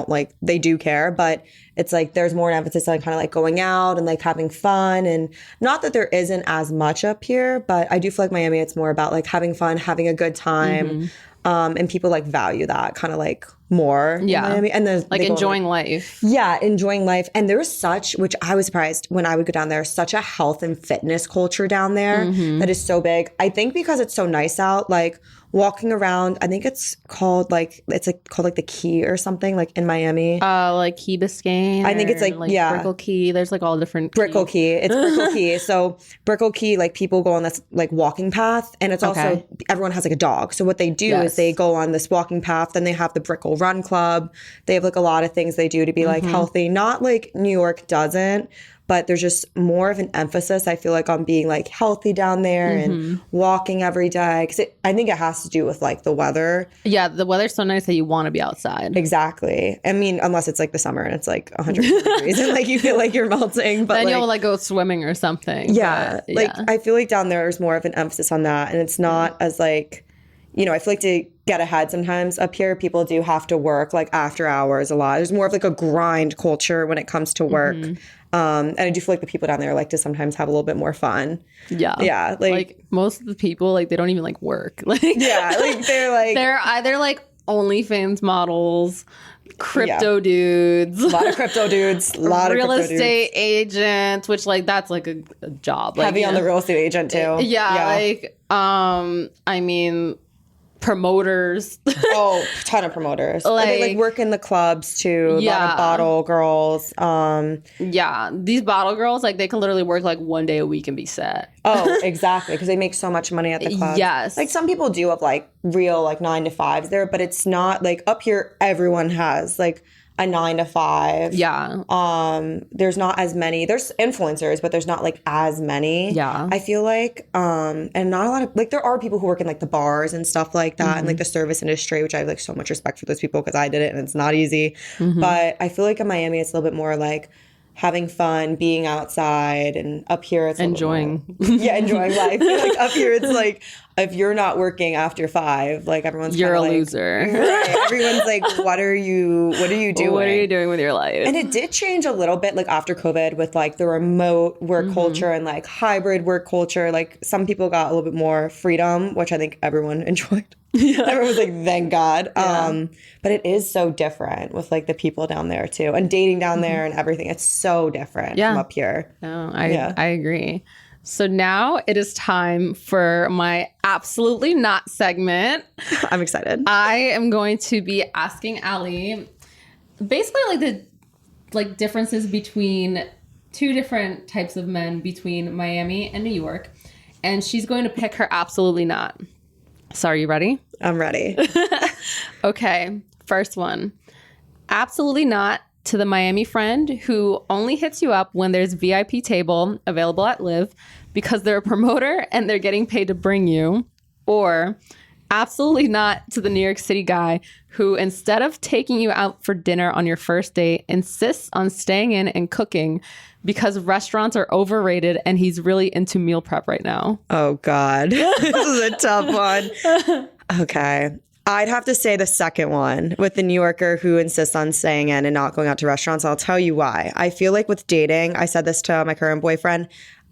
they do care, but it's like there's more an emphasis on kind of like going out and like having fun. And not that there isn't as much up here, but I do feel like Miami, it's more about like having fun, having a good time. And people like value that kind of like more in Miami. And then like enjoying life. Yeah, enjoying life. And there's such, which I was surprised when I would go down there, such a health and fitness culture down there that is so big. I think because it's so nice out, like walking around, I think it's called like the Key or something, like in Miami. Like Key Biscayne. I think it's like Brickell Key. There's like all different Brickell Key. It's Brickell Key. So Brickell Key, like people go on this like walking path, and it's also everyone has like a dog. So what they do is they go on this walking path. Then they have the Brickell Run Club. They have like a lot of things they do to be like healthy. Not like New York doesn't. But there's just more of an emphasis, I feel like, on being like healthy down there and walking every day. Because I think it has to do with like the weather. Yeah, the weather's so nice that you want to be outside. Exactly. I mean, unless it's like the summer and it's like 100 degrees and like you feel like you're melting. But then like, you'll like go swimming or something. Yeah. I feel like down there is more of an emphasis on that. And it's not as like, you know, I feel like to get ahead sometimes up here, people do have to work like after hours a lot. There's more of like a grind culture when it comes to work. And I do feel like the people down there like to sometimes have a little bit more fun. Yeah. Yeah. Like most of the people, like they don't even like work. Like yeah. Like they're either like OnlyFans models, crypto dudes. A lot of crypto dudes. A lot of real crypto estate dudes. agents, which like that's like a job. Like, heavy on the real estate agent too. Like I mean promoters. Ton of promoters. They like work in the clubs too. A lot of bottle girls. These bottle girls, like they can literally work like 1 day a week and be set. Oh, exactly, because they make so much money at the club. Yes. Like some people do have like real like 9 to 5s there, but it's not like up here everyone has like a 9 to 5. Yeah. There's not as many. There's influencers, but there's not like as many. Yeah. I feel like, and not a lot of like there are people who work in like the bars and stuff like that, and like the service industry, which I have like so much respect for those people because I did it and it's not easy. But I feel like in Miami it's a little bit more like having fun, being outside, and up here it's enjoying life. Like up here it's like if you're not working after 5, like everyone's you're a like, loser. Right. Everyone's like, what are you doing? What are you doing with your life? And it did change a little bit like after COVID with like the remote work culture and like hybrid work culture. Like some people got a little bit more freedom, which I think everyone enjoyed. Everyone was like, thank God. But it is so different with like the people down there too, and dating down there and everything. It's so different from up here. No, I agree. So now it is time for my absolutely not segment. I'm excited. I am going to be asking Ally basically like the differences between 2 different types of men between Miami and New York, and she's going to pick her absolutely not. So are you ready? I'm ready. Okay, first one. Absolutely not to the Miami friend who only hits you up when there's VIP table available at Live because they're a promoter and they're getting paid to bring you. Or absolutely not to the New York City guy who, instead of taking you out for dinner on your first date, insists on staying in and cooking because restaurants are overrated and he's really into meal prep right now. Oh, God. This is a tough one. Okay. I'd have to say the second one with the New Yorker who insists on staying in and not going out to restaurants. I'll tell you why. I feel like with dating, I said this to my current boyfriend,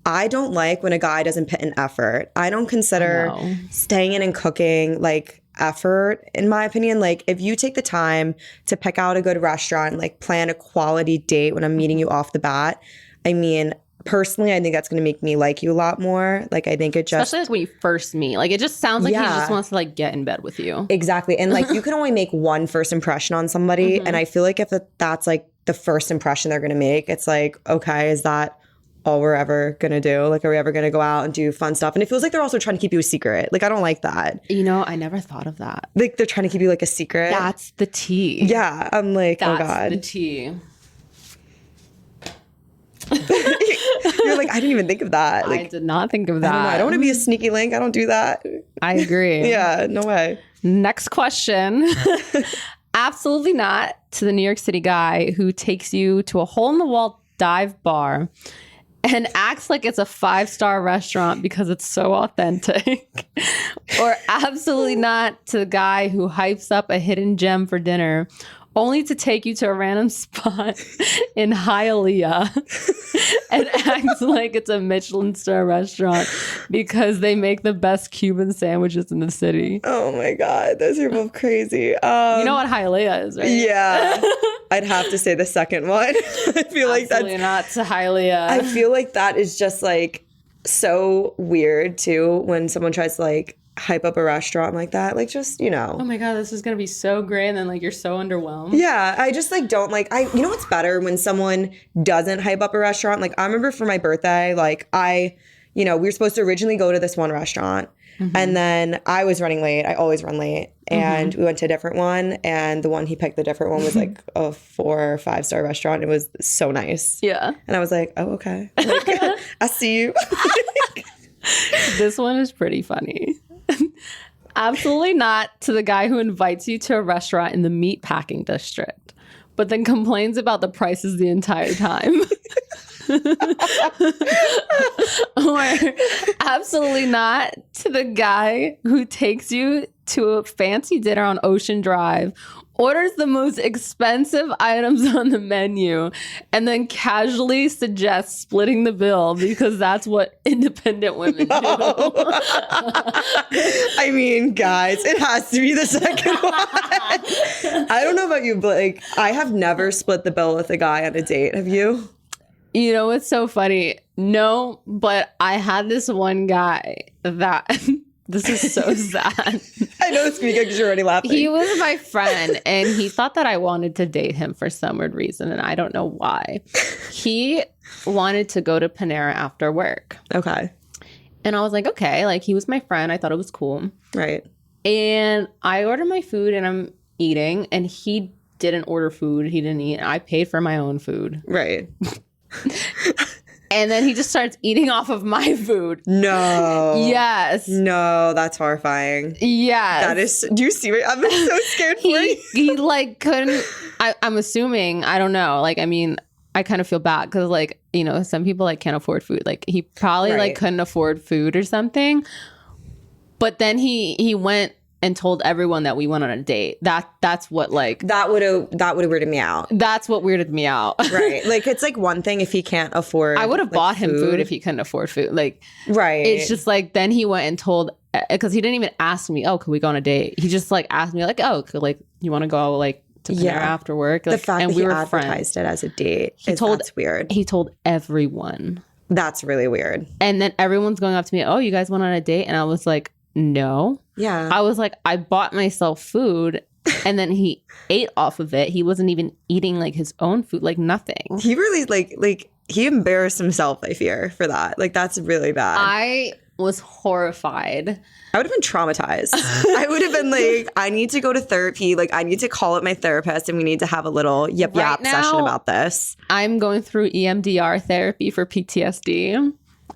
I don't like when a guy doesn't put in effort. I don't consider staying in and cooking like effort, in my opinion. Like if you take the time to pick out a good restaurant, like plan a quality date when I'm meeting you off the bat, I mean, personally, I think that's going to make me like you a lot more. Like, I think it just... Especially when you first meet. Like, it just sounds like he just wants to, like, get in bed with you. Exactly. And, like, you can only make one first impression on somebody. And I feel like if that's, like, the first impression they're going to make, it's like, okay, is that all we're ever going to do? Like, are we ever going to go out and do fun stuff? And it feels like they're also trying to keep you a secret. Like, I don't like that. You know, I never thought of that. Like, they're trying to keep you, like, a secret. That's the tea. Yeah. I'm like, oh, God. That's the tea. You're like, I didn't even think of that. I did not think of that. I don't want to be a sneaky link. I don't do that. I agree. Yeah, no way. Next question. Absolutely not to the New York City guy who takes you to a hole-in-the-wall dive bar and acts like it's a 5-star restaurant because it's so authentic. Or absolutely not to the guy who hypes up a hidden gem for dinner only to take you to a random spot in Hialeah and acts like it's a Michelin star restaurant because they make the best Cuban sandwiches in the city. Oh my God, those are both crazy. You know what Hialeah is, right? Yeah. I'd have to say the second one. I feel like that's not to Hialeah. I feel like that is just like so weird too when someone tries to like hype up a restaurant like that. Like just, you know. Oh my God, this is gonna be so great, and then like you're so underwhelmed. Yeah, I just like don't like you know what's better when someone doesn't hype up a restaurant? Like I remember for my birthday, like we were supposed to originally go to this one restaurant. Mm-hmm. And then I was running late. I always run late. And we went to a different one. And the one he picked, the different one, was like a 4 or 5-star restaurant. It was so nice. Yeah. And I was like, oh, okay. Like, I see you. This one is pretty funny. Absolutely not to the guy who invites you to a restaurant in the meatpacking district, but then complains about the prices the entire time. Or absolutely not to the guy who takes you to a fancy dinner on Ocean Drive, orders the most expensive items on the menu, and then casually suggests splitting the bill because that's what independent women do. I mean, guys, it has to be the second one. I don't know about you, but like, I have never split the bill with a guy on a date. Have you? You know what's so funny? No, but I had this one guy that this is so sad. I know it's because you're already laughing. He was my friend, and he thought that I wanted to date him for some weird reason, and I don't know why. He wanted to go to Panera after work. Okay. And I was like, okay, like he was my friend. I thought it was cool. Right. And I ordered my food, and I'm eating, and he didn't order food. He didn't eat. I paid for my own food. Right. And then he just starts eating off of my food. No. Yes. No, that's horrifying. Yes. That is. Do you see what I'm so scared for you? He like couldn't. I'm assuming. I don't know. Like, I mean, I kind of feel bad because like, you know, some people like can't afford food. Like he probably like couldn't afford food or something. But then he went and told everyone that we went on a date. That's what like that would have weirded me out. That's what weirded me out. Right. Like it's like one thing if he can't afford. I would have like, bought him food if he couldn't afford food. Like right. It's just like then he went and told because he didn't even ask me, oh, could we go on a date? He just like asked me like, oh, could like you want to go like to Panera after work? Like, the fact and that we he were advertised friends. it as a date that's weird. He told everyone. That's really weird. And then everyone's going up to me, oh, you guys went on a date? And I was like, no. Yeah. I was like, I bought myself food and then he ate off of it. He wasn't even eating like his own food, like nothing. He really like he embarrassed himself, I fear, for that. Like that's really bad. I was horrified. I would have been traumatized. I would have been like, I need to go to therapy. Like I need to call up my therapist and we need to have a little yap session about this. I'm going through EMDR therapy for PTSD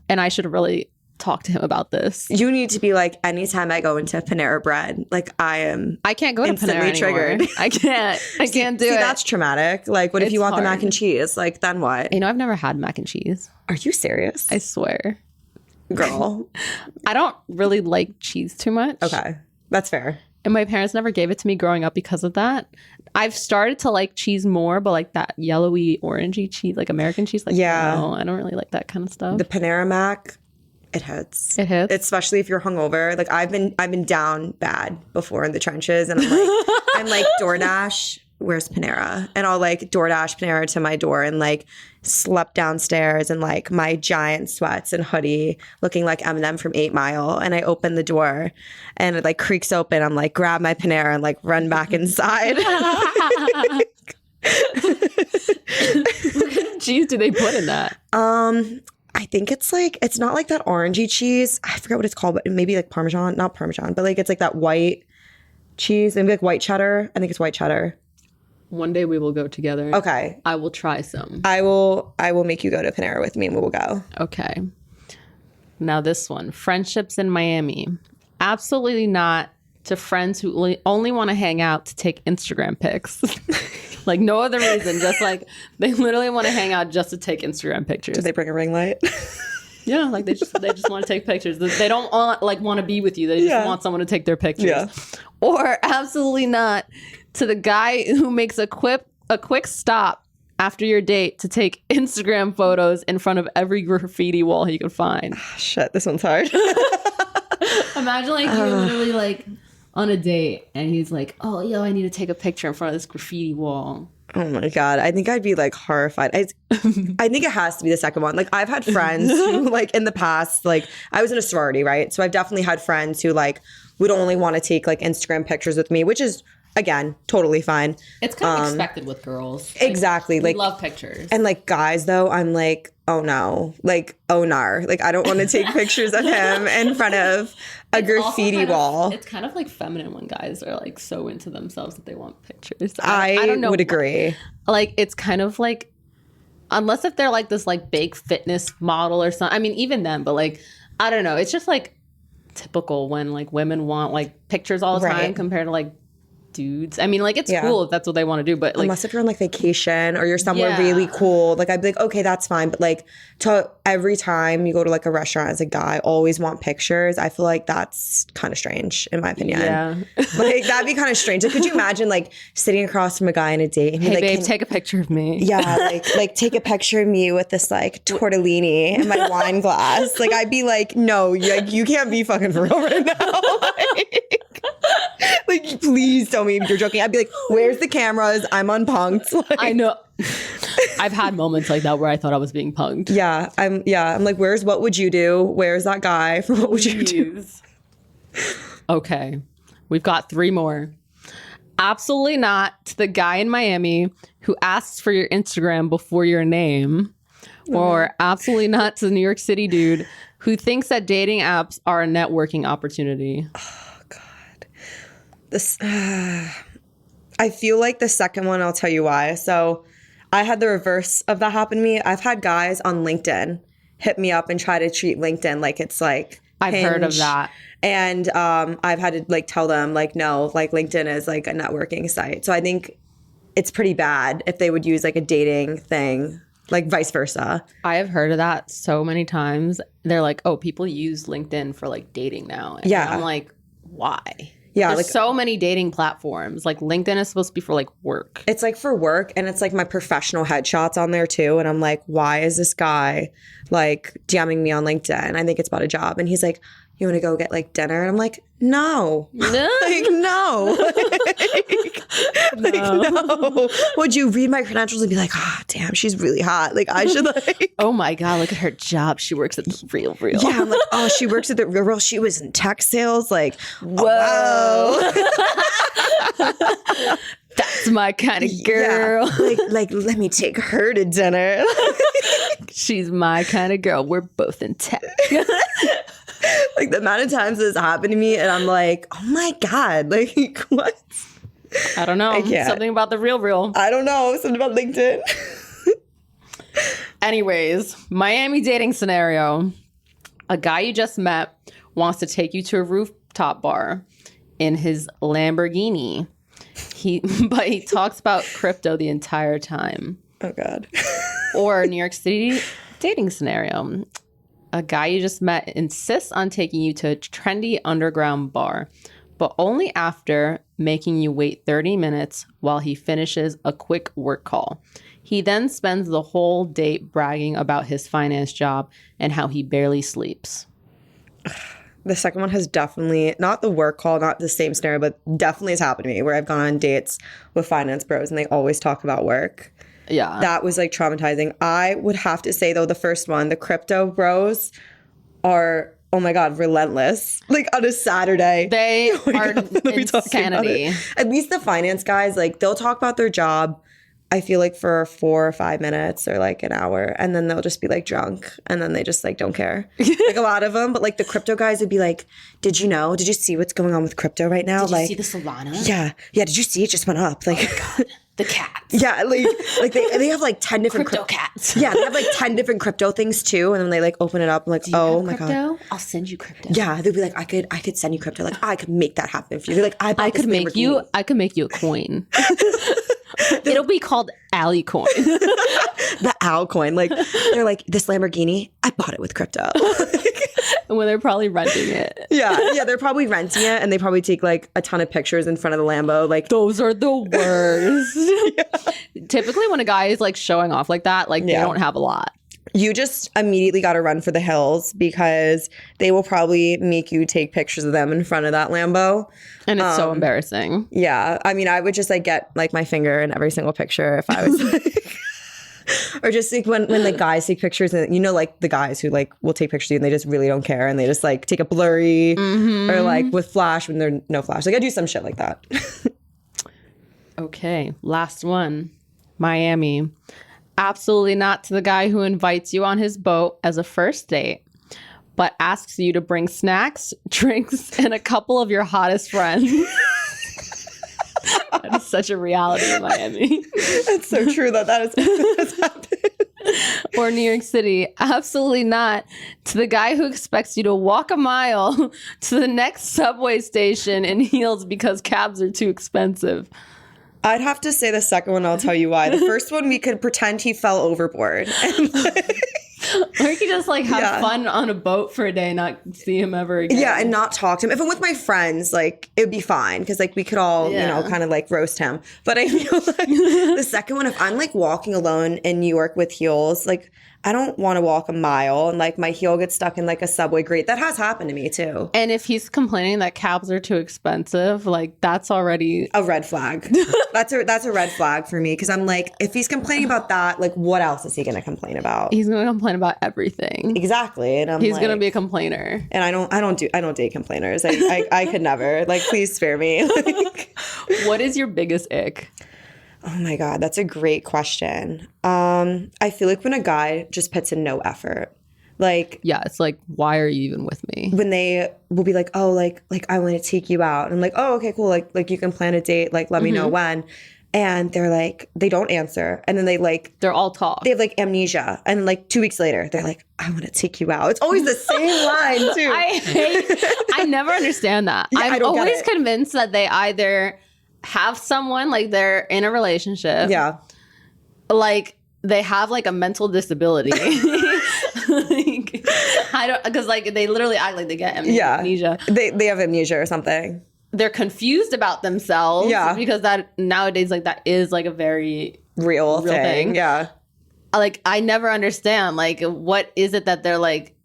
and I should really talk to him about this. You need to be like, anytime I go into Panera Bread, like I can't go to Panera triggered. I can't do it. That's traumatic. Like what if you want the mac and cheese? Like then what? You know, I've never had mac and cheese. Are you serious? I swear. Girl. I don't really like cheese too much. Okay. That's fair. And my parents never gave it to me growing up because of that. I've started to like cheese more, but like that yellowy, orangey cheese, like American cheese, like no, I don't really like that kind of stuff. The Panera Mac, it hits. It hits. Especially if you're hungover. Like I've been down bad before in the trenches and I'm like DoorDash, where's Panera? And I'll like DoorDash Panera to my door and like slept downstairs in like my giant sweats and hoodie looking like Eminem from 8 Mile. And I open the door and it like creaks open. I'm like, grab my Panera and like run back inside. What kind of cheese do they put in that? I think it's like, it's not like that orangey cheese. I forget what it's called, but maybe like Parmesan, not Parmesan, but like it's like that white cheese. Maybe like white cheddar. I think it's white cheddar. One day we will go together. Okay. I will try some. I will make you go to Panera with me and we will go. Okay. Now this one. Friendships in Miami. Absolutely not to friends who only want to hang out to take Instagram pics. Like no other reason. Just like they literally want to hang out just to take Instagram pictures. Did they bring a ring light? Yeah, like they just want to take pictures. They don't want to be with you. They just want someone to take their pictures. Yeah. Or absolutely not to the guy who makes a quick stop after your date to take Instagram photos in front of every graffiti wall he could find. Shit, this one's hard. Imagine like you're literally like on a date and he's like, oh, yo, I need to take a picture in front of this graffiti wall. Oh my God. I think I'd be like horrified. I think it has to be the second one. Like I've had friends who like in the past, like I was in a sorority, right? So I've definitely had friends who like would only want to take like Instagram pictures with me, which is again, totally fine. It's kind of expected with girls. Exactly. Like, we love pictures. And like guys though, I'm like, oh no. Like, oh nar. Like I don't want to take pictures of him in front of a graffiti wall. It's kind of like feminine when guys are like so into themselves that they want pictures. I don't know. Would agree. Like it's kind of like, unless if they're like this like big fitness model or something. I mean, even then, but like, I don't know. It's just like typical when like women want like pictures all the time compared to like dudes. I mean, like it's cool if that's what they want to do, but like unless if you're on like vacation or you're somewhere really cool, like I'd be like, okay, that's fine. But like to every time you go to like a restaurant as a guy, always want pictures. I feel like that's kind of strange in my opinion. Yeah. Like that'd be kind of strange. Like, could you imagine like sitting across from a guy on a date and be hey like, babe, take a picture of me. Yeah, like take a picture of me with this like tortellini and my wine glass. Like I'd be like, no, you can't be fucking for real right now. Like, please tell me you're joking. I'd be like, where's the cameras? I'm unpunked. Like, I know. I've had moments like that where I thought I was being punked. Yeah, I'm like, where's what would you do? Where's that guy for what would you do? Okay. We've got 3 more. Absolutely not to the guy in Miami who asks for your Instagram before your name. Or absolutely not to the New York City dude who thinks that dating apps are a networking opportunity. This, I feel like the second one, I'll tell you why. So I had the reverse of that happen to me. I've had guys on LinkedIn hit me up and try to treat LinkedIn like it's like I've heard of that. And I've had to like tell them like, no, like LinkedIn is like a networking site. So I think it's pretty bad if they would use like a dating thing, like vice versa. I have heard of that so many times. They're like, oh, people use LinkedIn for like dating now. And I'm like, why? Yeah, there's like so many dating platforms. Like LinkedIn is supposed to be for like work. It's like for work, and it's like my professional headshots on there too. And I'm like, why is this guy like DMing me on LinkedIn? I think it's about a job. And he's like, you want to go get like dinner? And I'm like, no. Like, no. Like, no. Would you read my credentials and be like, oh, damn, she's really hot. Like, I should like. Oh my God, look at her job. She works at the Real. Yeah, I'm like, oh, she works at the Real. She was in tech sales. Like, whoa. That's my kind of girl. Yeah. Like, let me take her to dinner. She's my kind of girl. We're both in tech. Like the amount of times this happened to me and I'm like, oh my God, like what? I don't know. Something about the real. I don't know. Something about LinkedIn. Anyways, Miami dating scenario. A guy you just met wants to take you to a rooftop bar in his Lamborghini. But he talks about crypto the entire time. Oh God. Or New York City dating scenario. A guy you just met insists on taking you to a trendy underground bar, but only after making you wait 30 minutes while he finishes a quick work call. He then spends the whole date bragging about his finance job and how he barely sleeps. The second one has definitely, not the work call, not the same scenario, but definitely has happened to me where I've gone on dates with finance bros and they always talk about work. Yeah. That was like traumatizing. I would have to say though, the first one, the crypto bros are, oh my God, relentless. Like on a Saturday. They are insanity. At least the finance guys, like they'll talk about their job, I feel like for 4 or 5 minutes or like an hour. And then they'll just be like drunk. And then they just like don't care. Like a lot of them. But like the crypto guys would be like, did you see what's going on with crypto right now? Did you see the Solana? Yeah. Yeah. Did you see it just went up? Like, oh my God. The cats. Yeah, like they have like 10 different Crypto cats. Yeah, they have like 10 different crypto things too, and then they like open it up and like, oh my god. I'll send you crypto. Yeah, they'd be like, I could send you crypto. Like I could make that happen for you. They're like, I could make you a coin. It'll be called Ally coin. The Al coin. Like they're like, this Lamborghini, I bought it with crypto. And when they're probably renting it. Yeah, they're probably renting it, and they probably take like a ton of pictures in front of the Lambo. Like those are the worst. Typically, when a guy is like showing off like that, like they don't have a lot. You just immediately got to run for the hills because they will probably make you take pictures of them in front of that Lambo. And it's so embarrassing. Yeah. I mean, I would just like get like my finger in every single picture if I was like, or just like when the guys take pictures and you know, like the guys who like will take pictures of you and they just really don't care and they just like take a blurry or like with flash when there's no flash. Like I do some shit like that. Okay. Last one. Miami. Absolutely not to the guy who invites you on his boat as a first date, but asks you to bring snacks, drinks, and a couple of your hottest friends. That is such a reality in Miami. It's so true that has happened. Or New York City. Absolutely not to the guy who expects you to walk a mile to the next subway station in heels because cabs are too expensive. I'd have to say the second one. I'll tell you why. The first one, we could pretend he fell overboard. And or you could just like have fun on a boat for a day and not see him ever again. Yeah, and not talk to him. If I'm with my friends, like it'd be fine because like we could all, you know, kind of like roast him. But I feel like the second one, if I'm like walking alone in New York with heels, like I don't want to walk a mile and like my heel gets stuck in like a subway grate. That has happened to me too. And if he's complaining that cabs are too expensive, like that's already a red flag. That's a red flag for me because I'm like, if he's complaining about that, like what else is he going to complain about? He's going to complain about everything. Exactly. And he's going to be a complainer. And I don't date complainers. I could never. Like, please spare me. Like, what is your biggest ick? Oh my God, that's a great question. I feel like when a guy just puts in no effort, like it's like, why are you even with me? When they will be like, oh, like I want to take you out. And I'm like, oh, okay, cool. Like you can plan a date. Like let me know when. And they're like, they don't answer. And then they're all talk. They have like amnesia. And like 2 weeks later, they're like, I want to take you out. It's always the same line too. I never understand that. Yeah, I'm always convinced that they either have someone, like they're in a relationship. Yeah. Like they have like a mental disability. Like, I don't, because like they literally act like they get amnesia. They have amnesia or something. They're confused about themselves. Yeah. Because that nowadays, like that is like a very real thing. Yeah. Like I never understand, like what is it that they're like,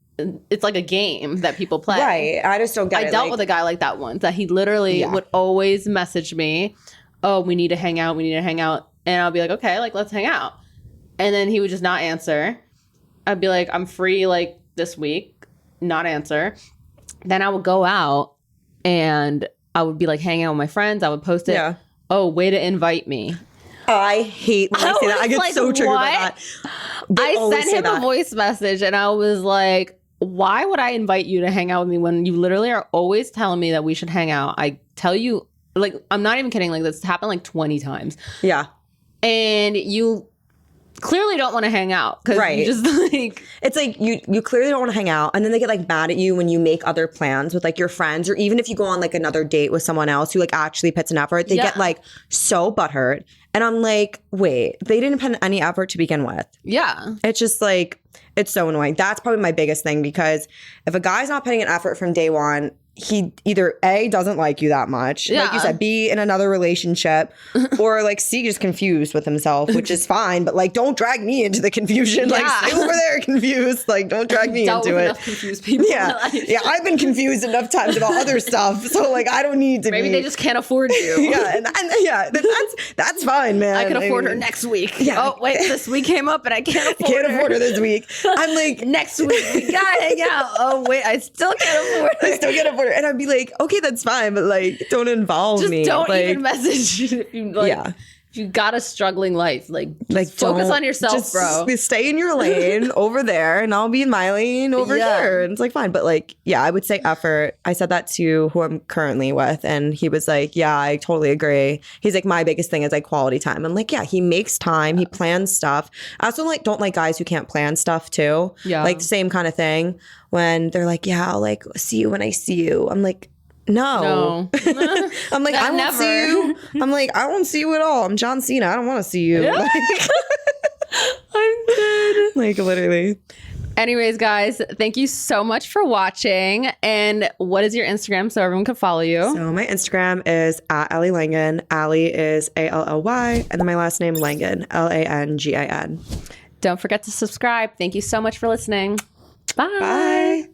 it's like a game that people play. Right. I just don't get it. I dealt with a guy like that once, that he literally would always message me, oh, we need to hang out. And I'll be like, okay, like let's hang out. And then he would just not answer. I'd be like, I'm free like this week, not answer. Then I would go out and I would be like hanging out with my friends. I would post it. Yeah. Oh, way to invite me. I hate when I say that. I get so triggered by that. I sent him a voice message and I was like, why would I invite you to hang out with me when you literally are always telling me that we should hang out? I tell you, like, I'm not even kidding. Like, this happened like 20 times. Yeah. And you clearly don't want to hang out. Right. You just like... It's like you clearly don't want to hang out. And then they get like mad at you when you make other plans with like your friends. Or even if you go on like another date with someone else who like actually puts an effort, they get like so butthurt. And I'm like, wait, they didn't put any effort to begin with. Yeah. It's just like, it's so annoying. That's probably my biggest thing because if a guy's not putting an effort from day one, he either A, doesn't like you that much, like you said, B, in another relationship, or like C, just confused with himself, which is fine, but like don't drag me into the confusion. Like stay over there confused. Like don't drag me into it. Enough confused people. Yeah. I've been confused enough times about other stuff, so like I don't need to. Maybe they just can't afford you. That's fine, man. I can afford her next week. Yeah. Oh wait, this week came up and I can't afford her this week. I'm like, next week we gotta hang out. Oh wait, I still can't afford her. I still can't afford her. And I'd be like, okay, that's fine, but like, don't involve me. Just don't like, even message. If you got a struggling life. Like focus don't- on yourself, just bro. Stay in your lane over there, and I'll be in my lane over here. And it's like, fine. But like, yeah, I would say effort. I said that to who I'm currently with, and he was like, yeah, I totally agree. He's like, my biggest thing is like quality time. I'm like, yeah, he makes time. He plans stuff. I also like don't like guys who can't plan stuff too. Yeah. Like same kind of thing when they're like, yeah, I'll like see you when I see you. I'm like, no. I'm like, I won't see you. I'm like, I won't see you at all. I'm John Cena. I don't want to see you. Yeah. Like, I'm dead. Like literally. Anyways, guys, thank you so much for watching. And what is your Instagram so everyone can follow you? So my Instagram is at Ally Langan. Ally is ALLY, and then my last name Langan, LANGIN. Don't forget to subscribe. Thank you so much for listening. Bye. Bye.